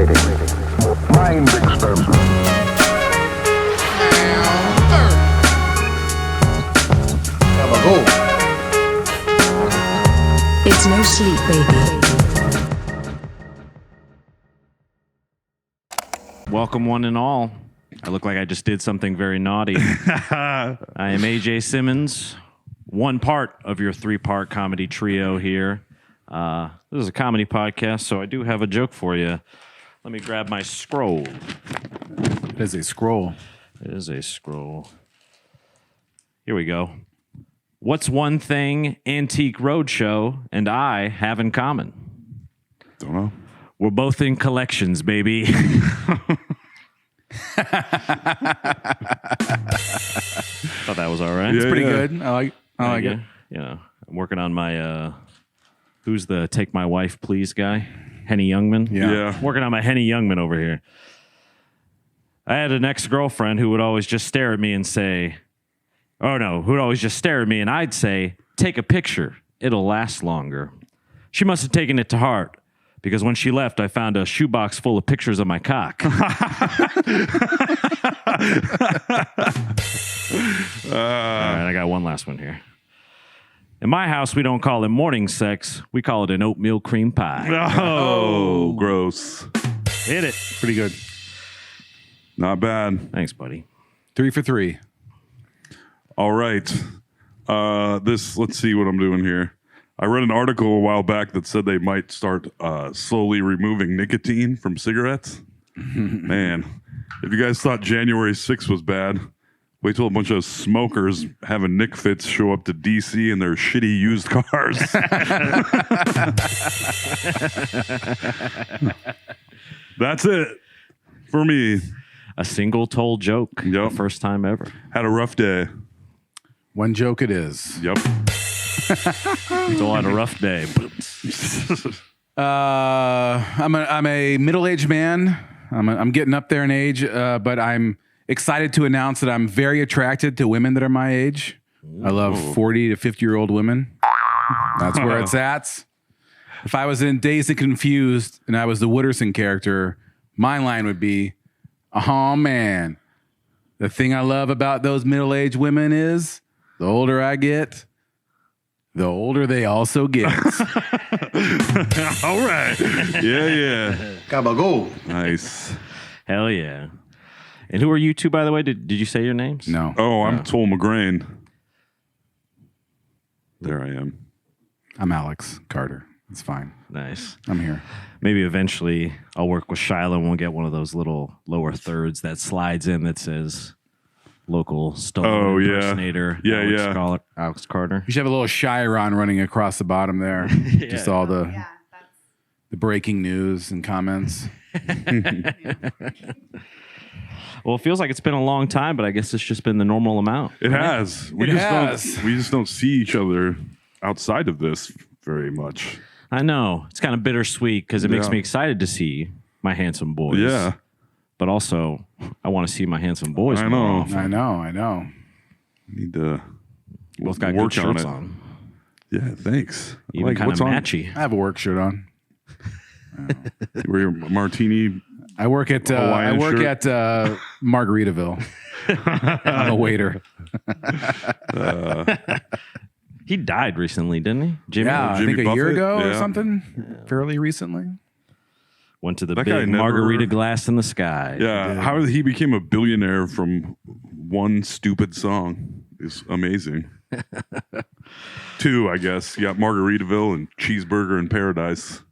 stimulating. Mind experiment. It's no sleep, baby. Welcome, one and all. I look like I just did something very naughty. I am AJ Simmons, one part of your three-part comedy trio here. This is a comedy podcast, so I do have a joke for you. Let me grab my scroll. It is a scroll. It is a scroll. Here we go. What's one thing Antique Roadshow and I have in common? Don't know. We're both in collections, baby. Thought that was all right. It's pretty good. I like it. You know, I'm working on my who's the Take My Wife Please guy? Henny Youngman. Yeah. Working on my Henny Youngman over here. I had an ex-girlfriend who would always just stare at me and say, who'd always just stare at me and I'd say, take a picture. It'll last longer. She must have taken it to heart because when she left, I found a shoebox full of pictures of my cock. All right, I got one last one here. In my house, we don't call it morning sex. We call it an oatmeal cream pie. Oh, gross. Hit it. Pretty good. Not bad. Thanks, buddy. 3 for 3. All right. Let's see what I'm doing here. I read an article a while back that said they might start slowly removing nicotine from cigarettes. Man, if you guys thought January 6th was bad, wait till a bunch of smokers having Nick Fits show up to DC in their shitty used cars. That's it for me. A single told joke. Yep. The first time ever. Had a rough day. One joke it is. Yep. Still had a rough day. I'm a middle-aged man. I'm getting up there in age, but I'm excited to announce that I'm very attracted to women that are my age. I love 40 to 50-year-old women. That's where it's at. If I was in Dazed and Confused and I was the Wooderson character, my line would be, oh, man, the thing I love about those middle-aged women is the older I get, the older they also get. All right. Yeah. Gabagool. Nice. Hell yeah. And who are you two, by the way? Did you say your names? No. Oh, I'm Toll McGrain. There I am. I'm Alex Carter. It's fine. Nice. I'm here. Maybe eventually I'll work with Shiloh and we'll get one of those little lower thirds that slides in that says local stoner impersonator. Alex Carter. You should have a little Chiron running across the bottom there. Just all the breaking news and comments. Well, it feels like it's been a long time, but I guess it's just been the normal amount. It has. We just don't see each other outside of this very much. I know. It's kind of bittersweet because it makes me excited to see my handsome boys. Yeah. But also, I want to see my handsome boys. I more know. often. I know. Need to Both got work good on shirts it. on. Yeah, thanks. Even kind of what's on? matchy. I have a work shirt on. Wear your martini. I work at Margaritaville. I'm a waiter. He died recently, didn't he? Jimmy? Yeah, I Jimmy think a year Buffett? ago or Yeah. something. Fairly recently. Went to the That guy big never- margarita glass in the sky. Yeah, how he became a billionaire from one stupid song is amazing. 2, I guess. You got Margaritaville and Cheeseburger in Paradise.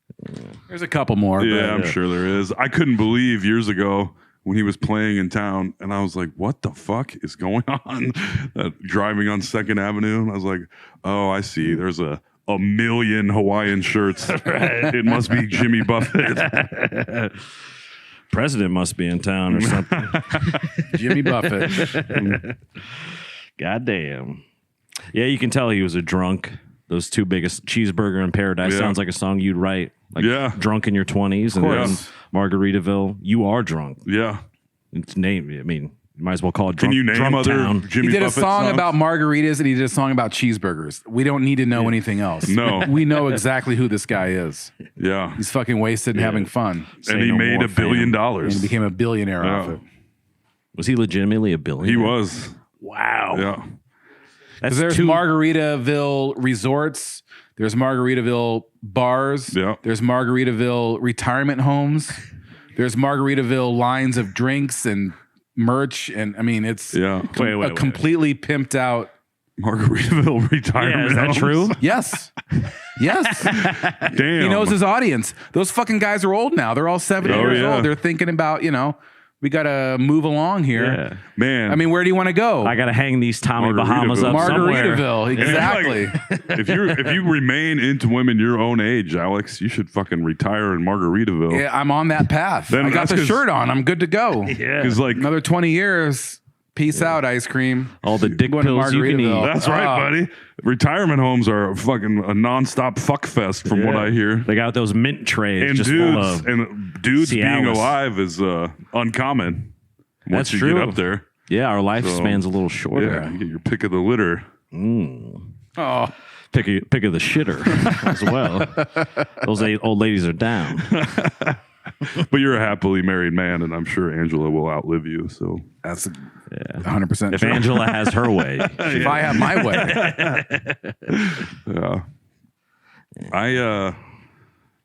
There's a couple more. Yeah, but I'm sure there is. I couldn't believe years ago when he was playing in town, and I was like, what the fuck is going on? Driving on 2nd Avenue, and I was like, oh, I see. There's a million Hawaiian shirts. It must be Jimmy Buffett. President must be in town or something. Jimmy Buffett. Goddamn. Yeah, you can tell he was a drunk. Those two biggest, Cheeseburger in Paradise, Yeah. sounds like a song you'd write. Like drunk in your 20s. And then course. Margaritaville, you are drunk. Yeah. It's named, I mean, You might as well call it Can drunk, you name drunk other town. Jimmy He did a Buffett song songs? about margaritas and he did a song about cheeseburgers. We don't need to know anything else. No. We know exactly who this guy is. Yeah. He's fucking wasted and having fun. Say And he no made more, $1 billion. And he became a billionaire off Yeah. it. Was he legitimately a billionaire? He was. Wow. Yeah. That's There's two. Margaritaville resorts. There's Margaritaville bars. Yeah. There's Margaritaville retirement homes. There's Margaritaville lines of drinks and merch. And I mean, it's Yeah. Wait. completely pimped out. Margaritaville retirement. Yeah, is that homes. true? Yes. Yes. Damn. He knows his audience. Those fucking guys are old now. They're all 70 Oh, years yeah. old. They're thinking about, we got to move along here. Yeah. Man. I mean, where do you want to go? I got to hang these Tommy Bahamas up somewhere. Margaritaville. Exactly. if you remain into women your own age, Alex, you should fucking retire in Margaritaville. Yeah, I'm on that path. Then I got that's the 'cause- shirt on. I'm good to go. Yeah. Because like Another 20 years. Peace out, ice cream. All the dick Going to pills you can Margaritaville. eat. that's right, buddy. Retirement homes are fucking a nonstop fuck fest from what I hear. They got those mint trays And just dudes full of. dudes being Cialis. alive is uncommon. Once That's you true. get up there. Yeah, our lifespan's a little shorter. Yeah, you get your pick of the litter. Oh, Pick of the shitter as well. Those old ladies are down. But you're a happily married man, and I'm sure Angela will outlive you. So that's 100% If true. Angela has her way, If I have my way. yeah.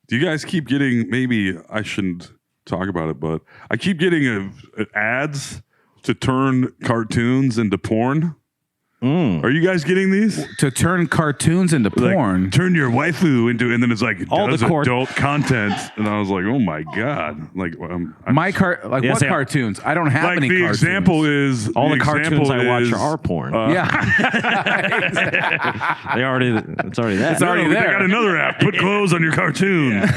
Do you guys keep getting, maybe I shouldn't talk about it, but I keep getting ads to turn cartoons into porn. Are you guys getting these? To turn cartoons into Like, porn. turn your waifu into, and then it's like All does the adult content, and I was like, oh my god, like My like Yeah, what say- cartoons? I don't have like any the cartoons. example is all the cartoons I watch is, are porn. Yeah. It's already that. It's already They there. got another app. Put clothes on your cartoon.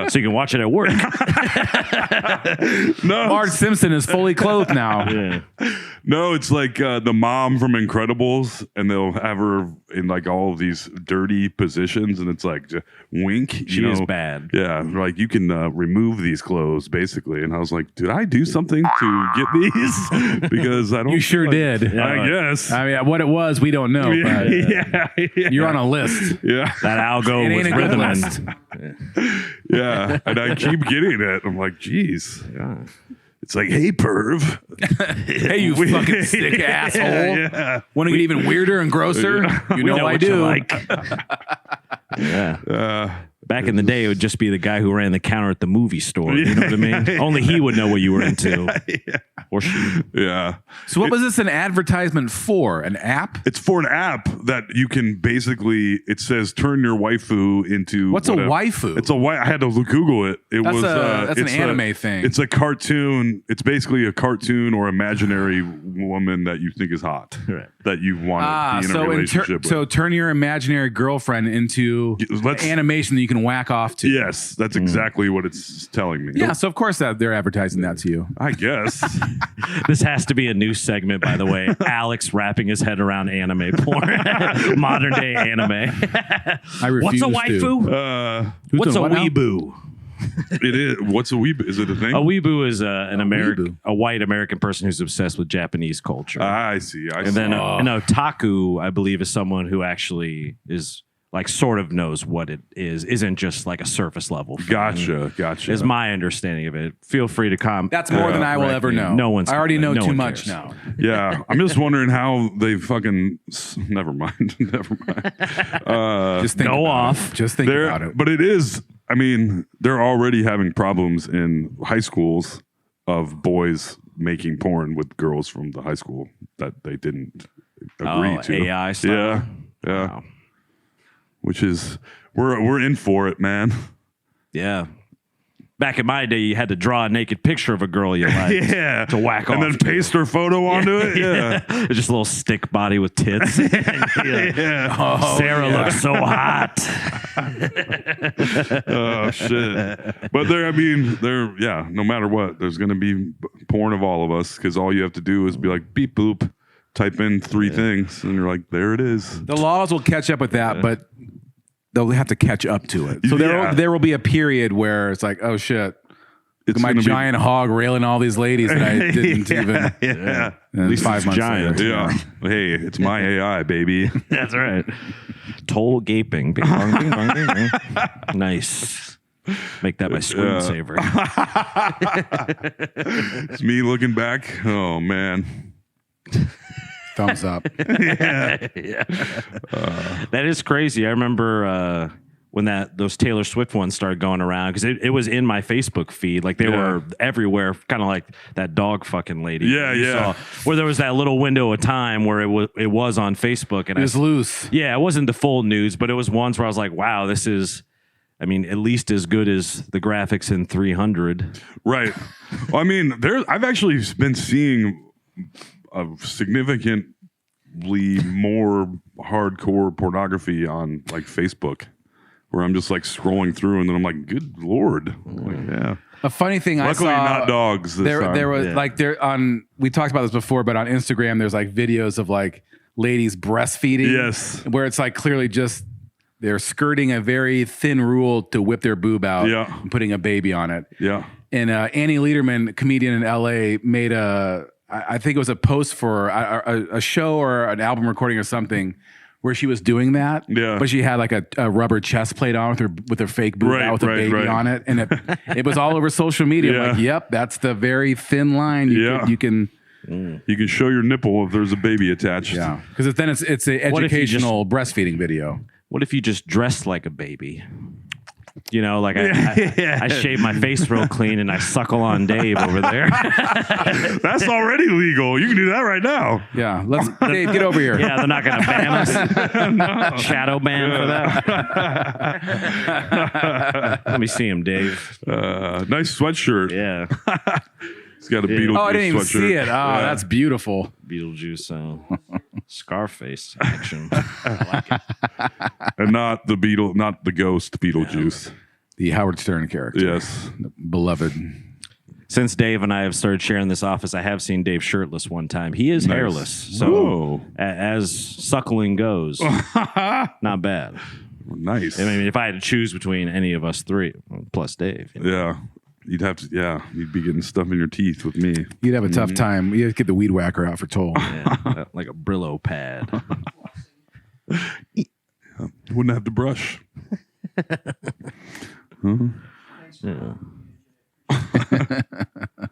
So you can watch it at work. No, Marge Simpson is fully clothed now. Yeah. no, it's like the mom from Incredibles, and they'll have her in like all of these dirty positions, and it's like wink. She you is know? bad. Yeah, like you can remove these clothes basically, and I was like, did I do something to get these? Because I don't. You sure like- did. I guess. I mean, what it was, we don't know. yeah, But yeah, you're on a list. yeah, That algo It was ain't a good rhythming. list. yeah, and I keep getting it. I'm like, geez. Yeah. It's like, hey, perv. Hey, you fucking sick asshole. Yeah. Want to get even weirder and grosser? You know, I what you do. like. Yeah. Back in the day, it would just be the guy who ran the counter at the movie store. You know what I mean? Only he would know what you were into. Or she. Yeah. So what was this an advertisement for? An app? It's for an app that you can basically, it says turn your waifu into. What's a waifu? It's a I had to Google it. It That's was that's an it's anime thing. It's a cartoon. It's basically a cartoon or imaginary woman that you think is hot. Right. That you want to be in a so relationship with. so turn your imaginary girlfriend into Let's- animation that you can whack off to. Yes, that's exactly what it's telling me. Yeah, so of course that they're advertising that to you. I guess. This has to be a new segment, by the way. Alex wrapping his head around anime porn. Modern day anime. I refuse What's a to. waifu? What's a doing what now? weeboo? It is. What's a weeb? Is it a thing? A weeboo is an American, weeboo. a white American person who's obsessed with Japanese culture. I see. I and see. then an otaku, I believe, is someone who actually is like sort of knows what it is, isn't just like a surface level fan. Gotcha. Is my understanding of it. Feel free to comment. That's more than I will ever know. No one's. I already know no too one much cares. now. Yeah, I'm just wondering how they fucking. Never mind. Never mind. Just think Go about off. It. Just think about it. But it is. I mean, they're already having problems in high schools of boys making porn with girls from the high school that they didn't agree to. AI stuff. Yeah, yeah. Wow. Which is we're in for it, man. Yeah. Back in my day, you had to draw a naked picture of a girl you liked. Yeah, To whack and off then to. paste her photo onto it. Yeah. It's just a little stick body with tits. Sarah looks so hot. Oh shit! But I mean, yeah. No matter what, there's gonna be porn of all of us because all you have to do is be like beep boop, type in three things, and you're like, there it is. The laws will catch up with that, but they'll have to catch up to it. So Yeah. there will be a period where it's like, oh shit, it's my gonna giant hog railing all these ladies that I didn't even. Yeah. At least 5 it's months giant. later. Yeah. Hey, it's my AI, baby. That's right. Toll gaping. Bing bong, bing bong, bing bong. Nice. Make that my screensaver. It's me looking back. Oh man. Thumbs up. That is crazy. I remember when those Taylor Swift ones started going around because it was in my Facebook feed. Like they were everywhere, kind of like that dog fucking lady. Yeah, you yeah. saw, where there was that little window of time where it was on Facebook, and It was loose. Yeah, it wasn't the full news, but it was ones where I was like, wow, this is, I mean, at least as good as the graphics in 300. Right. Well, I mean, I've actually been seeing a significantly more hardcore pornography on like Facebook, where I'm just like scrolling through, and then I'm like, good Lord. Like, yeah. A funny thing Luckily, I saw. not dogs. This time. There was like we talked about this before, but on Instagram, there's like videos of like ladies breastfeeding. Yes. Where it's like clearly just they're skirting a very thin rule to whip their boob out and putting a baby on it. Yeah. And Annie Lederman, comedian in LA, made I think it was a post for a show or an album recording or something where she was doing that. Yeah. But she had like a rubber chest plate on with her fake boob out with a baby on it. And it was all over social media. Yeah. Like, yep, that's the very thin line. You can show your nipple if there's a baby attached. yeah. Because then it's an educational breastfeeding video. What if you just dressed like a baby? You know, like I shave my face real clean and I suckle on Dave over there. That's already legal. You can do that right now. Yeah. Dave, get over here. Yeah, they're not going to ban us. Shadow ban for that. Let me see him, Dave. Nice sweatshirt. Yeah. He's got a Beetlejuice Oh, I didn't even sweatshirt. see it. Oh, that's beautiful. Beetlejuice, Scarface action. I like it. And not the ghost Beetlejuice. The Howard Stern character. Yes. Beloved. Since Dave and I have started sharing this office, I have seen Dave shirtless one time. He is hairless, so Whoa. As suckling goes, not bad. Nice. I mean, if I had to choose between any of us three, plus Dave, you know. Yeah. You'd have to, you'd be getting stuff in your teeth with me. You'd have a tough time. You'd have to get the weed whacker out for toll. Yeah, like a Brillo pad. Wouldn't have to brush.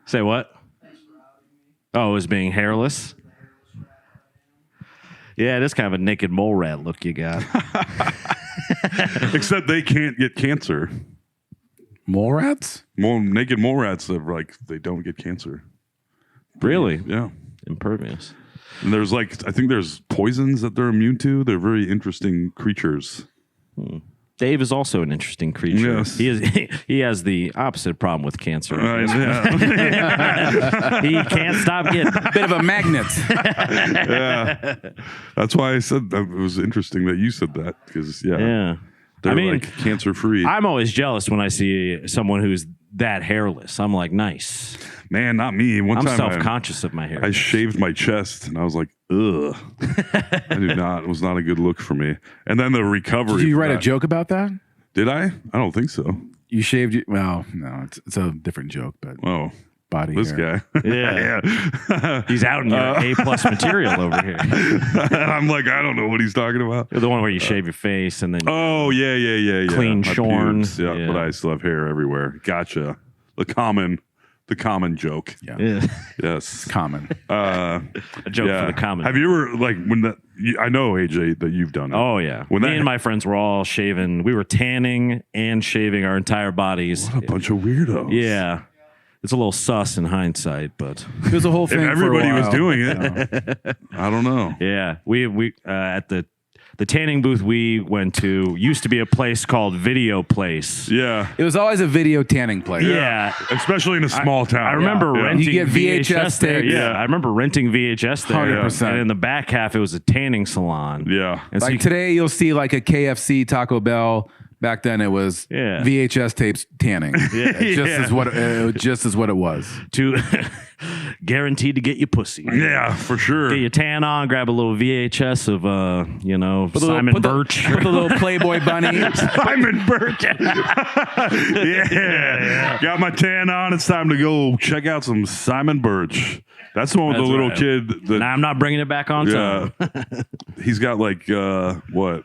Say what? Oh, it was being hairless? Yeah, it is kind of a naked mole rat look you got. Except they can't get cancer. Mole rats? Naked mole rats they don't get cancer. Really? Yeah. Impervious. And there's I think there's poisons that they're immune to. They're very interesting creatures. Dave is also an interesting creature. Yes. He has the opposite problem with cancer. Yeah. He can't stop getting Bit of a magnet. Yeah. That's why I said that. It was interesting that you said that because Yeah. they're cancer free. I'm always jealous when I see someone who's that hairless. I'm like, nice. Man, not me. One I'm time self-conscious of my hair. I shaved my chest and I was like, ugh. It was not a good look for me. And then the recovery. Did you write a that- joke about that? Did I? I don't think so. You shaved well, no, it's a different joke, but Oh, body this hair. guy. Yeah. Yeah. He's out in your A+ material over here. And I'm like, I don't know what he's talking about. You're the one where you shave your face and then Oh, yeah. Clean My shorn. pubes, yeah, Yeah. but I still have hair everywhere. Gotcha. The common joke. Yeah. yeah. Yes. Common. A joke for the common. Have you ever when that? I know AJ that you've done it. Oh yeah. When Me that- and my friends were all shaving. We were tanning and shaving our entire bodies. What a bunch of weirdos. Yeah. It's a little sus in hindsight, but It was a whole If thing. everybody for a was while. doing it, I don't know. yeah. We at the tanning booth we went to used to be a place called Video Place. Yeah. It was always a video tanning place. Yeah. Especially in a small town. I remember Yeah. renting You get VHS there. tapes. Yeah, I remember renting VHS there. 100%. And in the back half, it was a tanning salon. Yeah. And so Like today, you'll see like a KFC, Taco Bell. Back then, it was Yeah. VHS tapes tanning. Just as what it was. To guaranteed to get you pussy. Yeah, for sure. Get your tan on, grab a little VHS of Simon Birch. Put the little Playboy bunny. Simon Birch. Yeah. Got my tan on. It's time to go check out some Simon Birch. That's the one with That's the little right. kid. That, Nah, I'm not bringing it back on yeah. time. He's got like, what?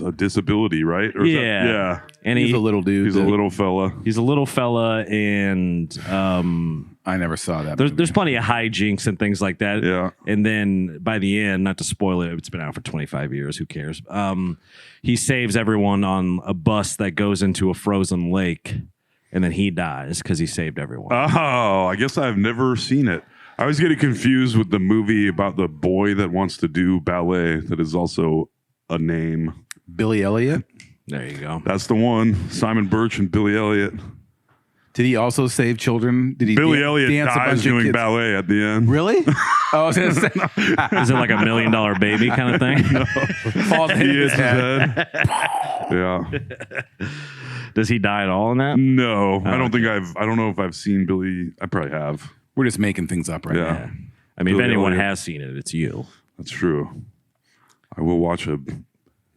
A disability, right? Or is that- Yeah. yeah. And He's a little dude. He's a little fella. He's a little fella, and I never saw that. there's plenty of hijinks and things like that. Yeah. And then by the end, not to spoil it, it's been out for 25 years. Who cares? He saves everyone on a bus that goes into a frozen lake, and then he dies because he saved everyone. Oh, I guess I've never seen it. I always get it confused with the movie about the boy that wants to do ballet that is also a name. Billy Elliot. There you go. That's the one. Simon Birch and Billy Elliot. Did he also save children? Did he Billy Elliot dance a dies bunch of doing kids? ballet at the end. Really? Oh, I was gonna say, Is it like $1 million baby kind of thing? falls He hit hits his his head. head. Yeah. Does he die at all in that? No, I don't think I don't know if I've seen Billy. I probably have. We're just making things up right Yeah. now. I mean, if Billy anyone Elliot. has seen it, it's you. That's true. I will watch a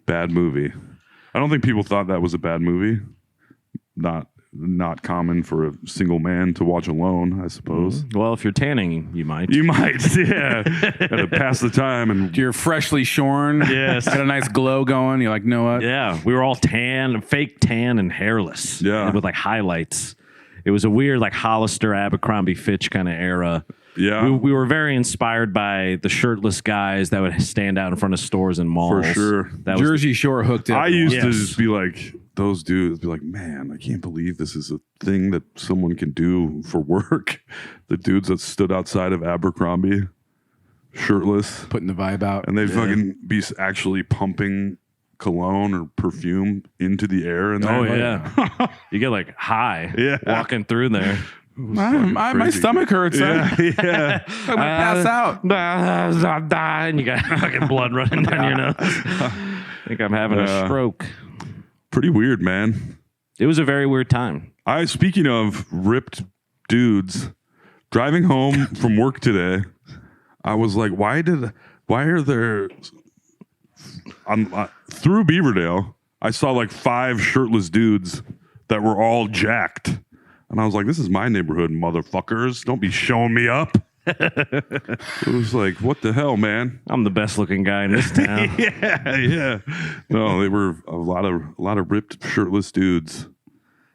bad movie. I don't think people thought that was a bad movie. Not common for a single man to watch alone, I suppose. Well, if you're tanning, you might. You might, yeah. Gotta pass the time and You're freshly shorn. Yes. Got a nice glow going. You're like, you know what? Yeah, we were all tan, fake tan, and hairless. Yeah. with like highlights. It was a weird like Hollister, Abercrombie Fitch kind of era. yeah, We were very inspired by the shirtless guys that would stand out in front of stores and malls. For sure. That was Jersey Shore hooked it. I used to Yes. just be like those dudes. Be like, man, I can't believe this is a thing that someone can do for work. The dudes that stood outside of Abercrombie, shirtless, putting the vibe out. and they'd fucking be actually pumping cologne or perfume into the air. And Oh yeah, you get like high. Yeah. walking through there. my crazy. stomach hurts. Yeah, yeah. I'm gonna pass out. And you got fucking blood running down your nose. I think I'm having a stroke. Pretty weird, man. It was a very weird time. Speaking of ripped dudes, driving home from work today, I was like, why are there through Beaverdale, I saw like 5 shirtless dudes that were all jacked. And I was like, this is my neighborhood, motherfuckers. Don't be showing me up. It was like, what the hell, man? I'm the best looking guy in this town. Yeah. No, they were a lot of ripped shirtless dudes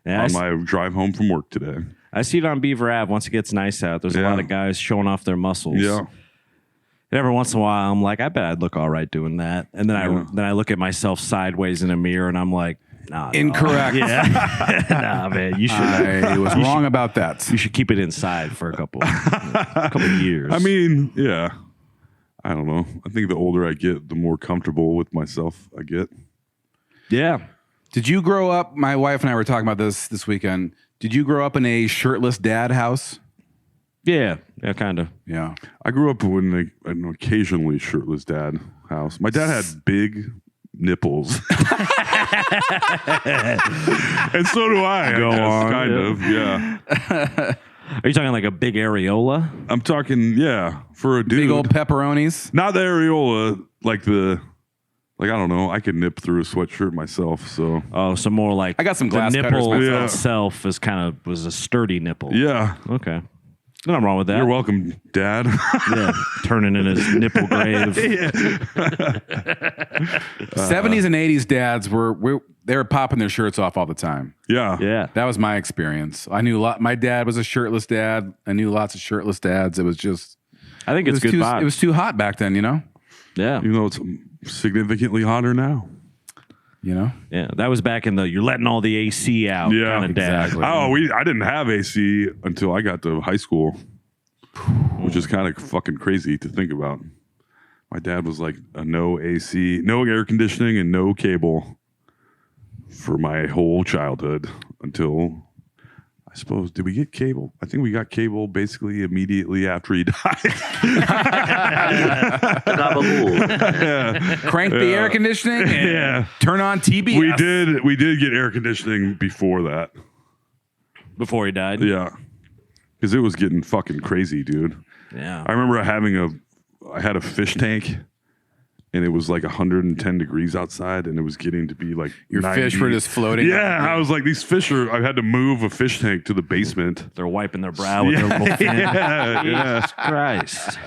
Yeah, on my drive home from work today. I see it on Beaver Ave once it gets nice out. There's a Yeah. lot of guys showing off their muscles. Yeah. And every once in a while, I'm like, I bet I'd look all right doing that. And then I look at myself sideways in a miror, and I'm like, nah, no. Incorrect. Yeah, nah, man, you should. I was wrong about that. You should keep it inside for a couple years. I mean, yeah. I don't know. I think the older I get, the more comfortable with myself I get. yeah. Did you grow up? My wife and I were talking about this weekend. Did you grow up in a shirtless dad house? Yeah, kind of. Yeah. I grew up in an occasionally shirtless dad house. My dad had big nipples. And so do I. Go guess, on, kind yeah. of. Yeah. Are you talking like a big areola? I'm talking, yeah, for a dude. Big old pepperonis. Not the areola, I don't know. I could nip through a sweatshirt myself. So, Oh, so more like I got some the glass cutters nipple myself. itself was a sturdy nipple. yeah. Okay. Nothing wrong with that. You're welcome, Dad. Yeah, turning in his nipple grave. 70s and 80s dads they were popping their shirts off all the time. Yeah. Yeah. That was my experience. I knew my dad was a shirtless dad. I knew lots of shirtless dads. It was just I think it's good vibes. It was too hot back then, you know? Yeah. Even though it's significantly hotter now. You know? Yeah. That was back in you're letting all the AC out Yeah, kind of dad. exactly. Oh, I didn't have AC until I got to high school, which is kind of fucking crazy to think about. My dad was like a no AC, no air conditioning, and no cable for my whole childhood until I suppose, did we get cable? I think we got cable basically immediately after he died. Crank the air conditioning and turn on TBS. We did get air conditioning before that. Before he died. Yeah. Because it was getting fucking crazy, dude. Yeah. I remember I had a fish tank and it was like 110 degrees outside and it was getting to be like Your 90. fish were just floating. Yeah, I was like, I had to move a fish tank to the basement. They're wiping their brow with their little fin. Yeah. Jesus Christ.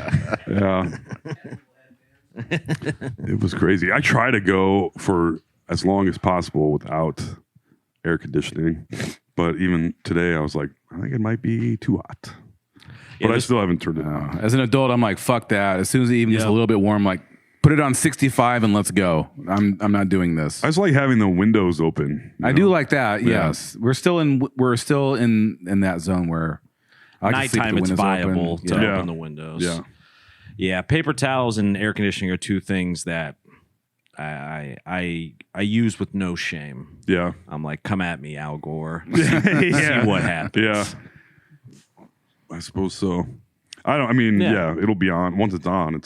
Yeah. It was crazy. I try to go for as long as possible without air conditioning. But even today, I was like, I think it might be too hot. But I still haven't turned it on. As an adult, I'm like, fuck that. As soon as it even gets a little bit warm, like, put it on 65 and let's go. I'm not doing this. I just like having the windows open. I do like that. Yeah. Yes, we're still in that zone where I can sleep with Nighttime, the it's windows viable open. to Yeah. open the windows. Yeah. Yeah, paper towels and air conditioning are two things that I use with no shame. Yeah. I'm like, come at me, Al Gore. See what happens. Yeah. I suppose so. Yeah, it'll be on. Once it's on,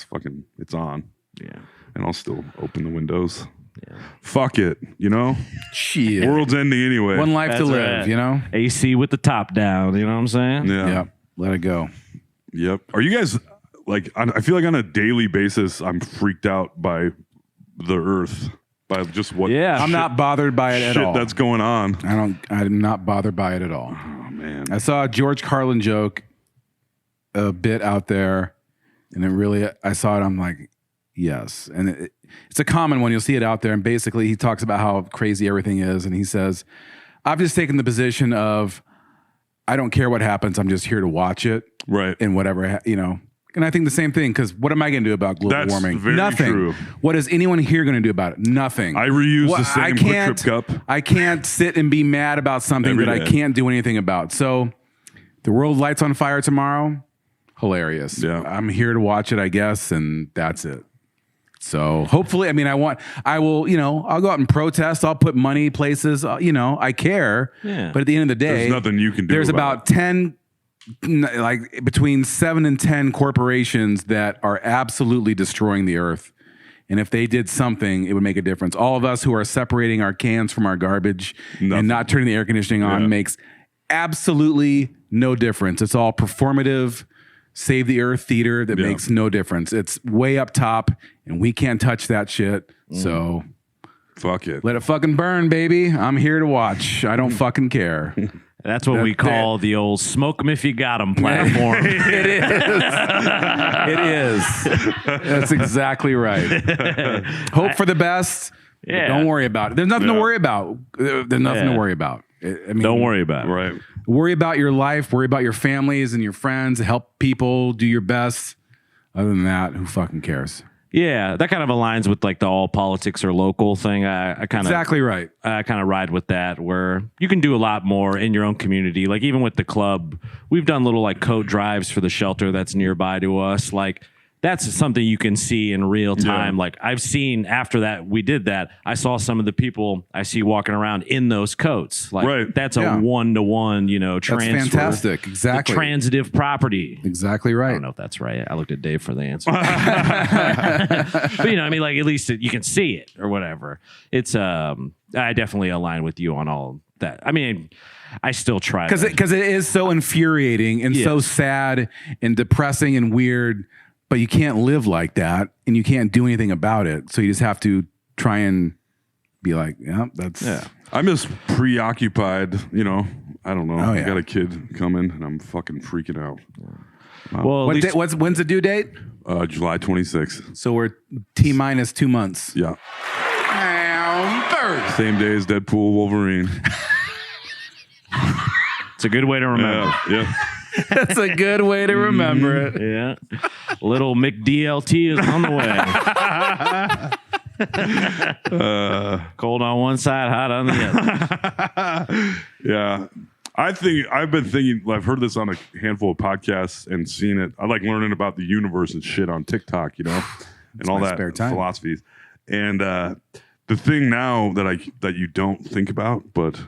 it's on. Yeah. And I'll still open the windows. Yeah. Fuck it, you know? Shit. World's ending anyway. One life to That's live, right. you know? AC with the top down, you know what I'm saying? Yeah. Yep. Let it go. Yep. Are you guys like? I feel like on a daily basis, I'm freaked out by the Earth, by just what. Yeah. I'm not bothered by it at shit all. that's going on. I'm not bothered by it at all. Oh man. I saw a George Carlin joke a bit out there, and I saw it. I'm like, yes. And it's a common one. You'll see it out there. And basically, he talks about how crazy everything is. And he says, I've just taken the position of, I don't care what happens. I'm just here to watch it. Right. And whatever, you know. And I think the same thing, because what am I going to do about global That's warming? very Nothing. true. What is anyone here going to do about it? Nothing. I reuse the same Quick Trip cup. I can't sit and be mad about something Every that I day. can't do anything about. So the world lights on fire tomorrow. Hilarious. Yeah. I'm here to watch it, I guess, and that's it. So hopefully, I will, I'll go out and protest. I'll put money places, I care. Yeah. But at the end of the day, There's nothing you can do There's about about 10, like between 7 and 10 corporations that are absolutely destroying the earth. And if they did something, it would make a difference. All of us who are separating our cans from our garbage and not turning the air conditioning on makes absolutely no difference. It's all performative, save the earth theater that makes no difference. It's way up top and we can't touch that shit. So Fuck it. let it fucking burn, baby. I'm here to watch. I don't fucking care. That's what we call the old smoke 'em if you got 'em platform. It is. That's exactly right. Hope for the best. but Yeah. Don't worry about it. There's nothing to worry about. There's nothing to worry about. Don't worry about it. Right. Worry about your life. Worry about your families and your friends. Help people. Do your best. Other than that, who fucking cares? Yeah, that kind of aligns with like the all politics are local thing. I kind of Exactly right. I kind of ride with that, where you can do a lot more in your own community. Like even with the club, we've done little like coat drives for the shelter that's nearby to us. Like that's something you can see in real time. Yeah. Like I've seen after that we did that, I saw some of the people I see walking around in those coats. Like Right. that's a 1-to-one, transfer. That's fantastic. Exactly. The transitive property. Exactly I right. don't know if that's right. I looked at Dave for the answer. But at least you can see it or whatever. It's I definitely align with you on all that. I mean, I still try Because it is so infuriating and so sad and depressing and weird, but you can't live like that and you can't do anything about it. So you just have to try and be like, that's I'm just preoccupied, I don't know. Oh, I yeah. got a kid coming and I'm fucking freaking out. well, at least, when's the due date? July 26th. So we're T-minus 2 months. Yeah. Same day as Deadpool Wolverine. it's a good way to remember. Yeah. That's a good way to remember it. Yeah. Little McDLT is on the way. Cold on one side, hot on the other. Yeah. I've been thinking, I've heard this on a handful of podcasts and seen it. I like learning about the universe and shit on TikTok, and all my that spare time. philosophies. And the thing now that you don't think about, but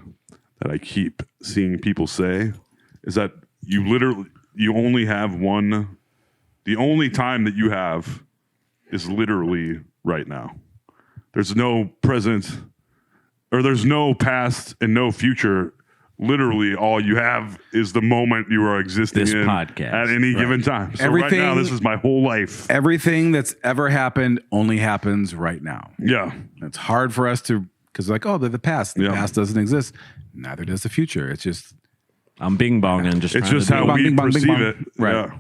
that I keep seeing people say is that you only have one. The only time that you have is literally right now. There's no present, or there's no past and no future. Literally, all you have is the moment you are existing This in podcast. at any given time. So Everything- right now, this is my whole life. Everything that's ever happened only happens right now. Yeah. It's hard for us to, because like, oh, the past. The Yeah. past doesn't exist. Neither does the future. It's just I'm bing bonging. Just It's trying just to do how it. bong, we bing, bong, bing, perceive bong. it. Right. Yeah.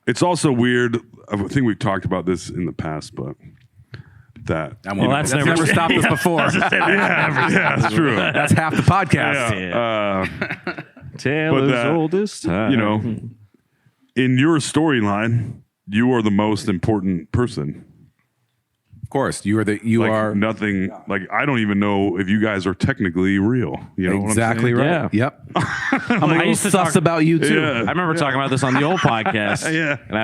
It's also weird. I think we've talked about this in the past, but that. Well, that's never stopped us before. yeah, that's true. That's half the podcast. Yeah. Tale But as that, old as time. You know, in your storyline, you are the most important person. Of course, you Like are nothing. Like I don't even know if you guys are technically real. You know exactly what I'm right. Yeah. Yep. I'm a little used to sus talk- about you too. Yeah. I remember talking about this on the old podcast. Yeah. And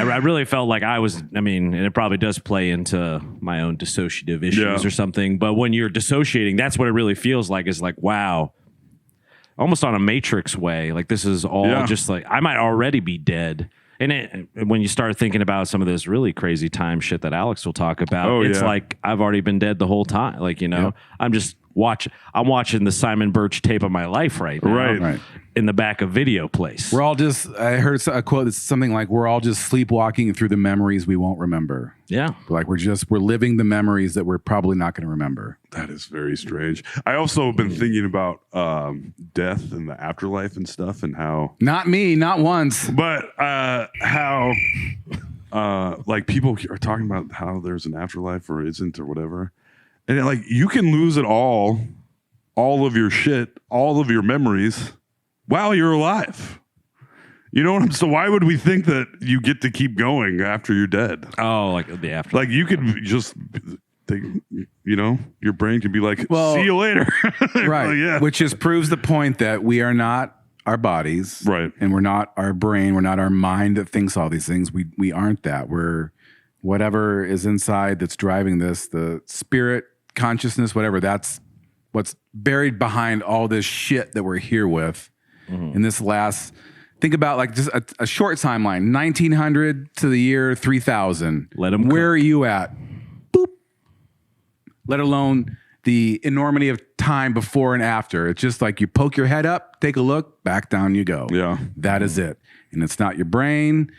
I really felt like I mean, and it probably does play into my own dissociative issues Yeah. or something. But when you're dissociating, that's what it really feels like, is like, wow, almost on a Matrix way. Like this is all Yeah. just like, I might already be dead. And when you start thinking about some of this really crazy time shit that Alex will talk about, Oh, it's yeah. like I've already been dead the whole time. Like, you know, I'm watching the Simon Birch tape of my life right now. Right. In the back of video place. We're all just, I heard a quote that's something like, we're all just sleepwalking through the memories we won't remember. Yeah. Like we're living the memories that we're probably not going to remember. That is very strange. I also have been thinking about death and the afterlife and stuff, and how, Not me, not once. but how, like people are talking about how there's an afterlife or isn't or whatever, and like you can lose it all of your shit, all of your memories, while you're alive. You know what I'm? So why would we think that you get to keep going after you're dead? Oh, like the after. Like you could just think, you know, your brain could be like, Well, see you later. Right. Like, yeah. Which just proves the point that we are not our bodies. Right. And we're not our brain. We're not our mind that thinks all these things. We aren't that. We're whatever is inside that's driving this, the spirit, consciousness, whatever, that's what's buried behind all this shit that we're here with. In this last, think about like just a short timeline, 1900 to the year 3000. Let 'em Where are you at? Boop. Let alone the enormity of time before and after. It's just like you poke your head up, take a look, back down you go. Yeah. That is it. And it's not your brain,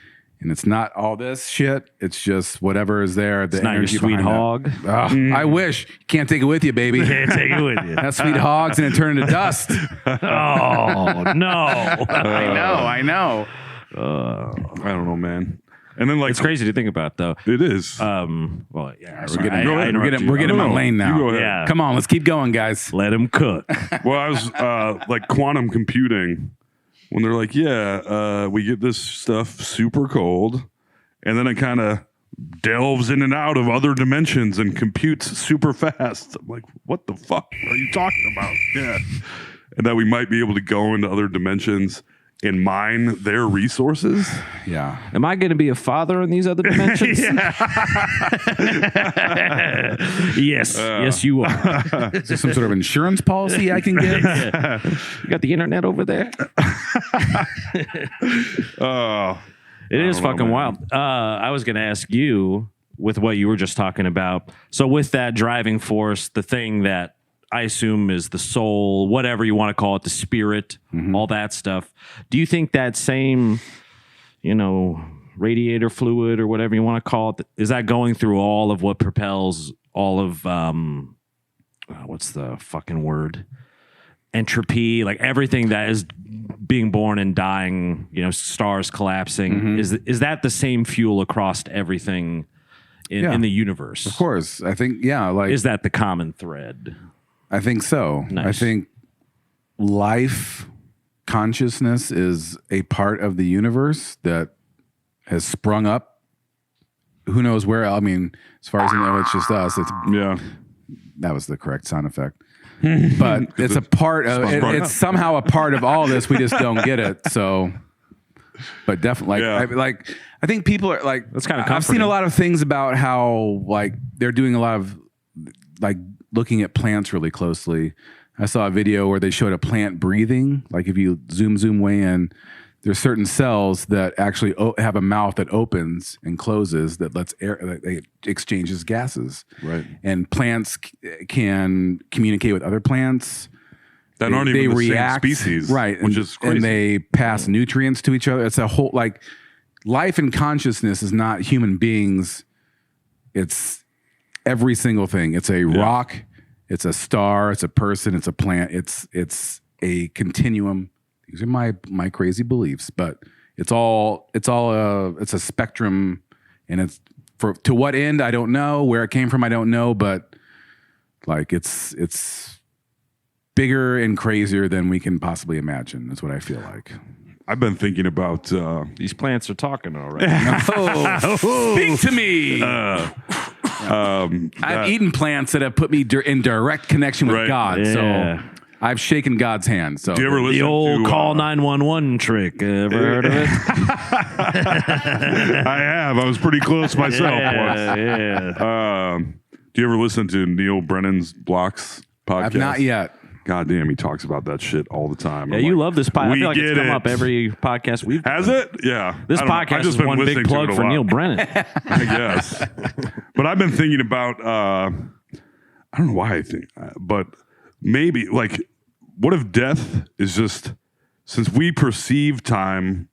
and it's not all this shit. It's just whatever is there. The It's not your energy sweet behind hog. that. Ugh, I wish. You can't take it with you, baby. Can't take it with you. That sweet hog's gonna turn into dust. Oh no! I know. I don't know, man. And then like It's crazy to think about, though. It is. Well, yeah, We're getting, I interrupt you. we're getting my No, lane now. you go ahead. Yeah. Come on, let's keep going, guys. Let him cook. Well, I was like quantum computing when they're like, yeah, we get this stuff super cold, and then it kind of delves in and out of other dimensions and computes super fast. I'm like, what the fuck are you talking about? Yeah. And that we might be able to go into other dimensions and mine their resources. Yeah. Am I going to be a father in these other dimensions? Yes, yes, you are. Is there some sort of insurance policy I can get? You got the internet over there. Oh, It is don't know, fucking man. wild. I was going to ask you, with what you were just talking about. So with that driving force, the thing that I assume is the soul, whatever you want to call it, the spirit, all that stuff. Do you think that same, radiator fluid or whatever you want to call it, is that going through all of what propels all of, what's the fucking word? Entropy, like everything that is being born and dying, stars collapsing. Is that the same fuel across everything in the universe? Of course. I think, yeah. Like, Is that the common thread? I think so. Nice. I think life consciousness is a part of the universe that has sprung up. Who knows where? I mean, as far as I know, it's just us. yeah. That was the correct sound effect. But it's a part of it, sprung it's up. somehow a part of all this. We just don't get it. So, but definitely, Yeah. I think people are like, That's kinda I've seen a comforting. lot of things about how like they're doing a lot of like looking at plants really closely. I saw a video where they showed a plant breathing. Like if you zoom way in, there's certain cells that actually have a mouth that opens and closes that lets air, that it exchanges gases. Right. And plants can communicate with other plants. That aren't even the same species. Right. Which is crazy. And they pass nutrients to each other. It's a whole, like, life and consciousness is not human beings. It's every single thing. It's a rock. It's a star. It's a person. It's a plant. It's a continuum. These are my crazy beliefs, but it's a spectrum, and it's to what end I don't know. Where it came from I don't know, but like it's bigger and crazier than we can possibly imagine. That's what I feel like. I've been thinking about These plants are talking already. Speak to me. I've eaten plants that have put me in direct connection with Right. God. Yeah. So I've shaken God's hand. So do you ever listen The old to, call 911 trick. Ever heard of it? I have. I was pretty close myself once. Yeah. Do you ever listen to Neil Brennan's Blocks podcast? I've not yet. God damn, he talks about that shit all the time. Yeah, I'm you like, love this podcast. I we feel like it's get come it. up every podcast we've Has done. it? Yeah. This I don't know. I've podcast just is been one listening big to plug it a for lot. Neil Brennan. I guess. But I've been thinking about, I don't know why I think, but maybe like, what if death is just, since we perceive time,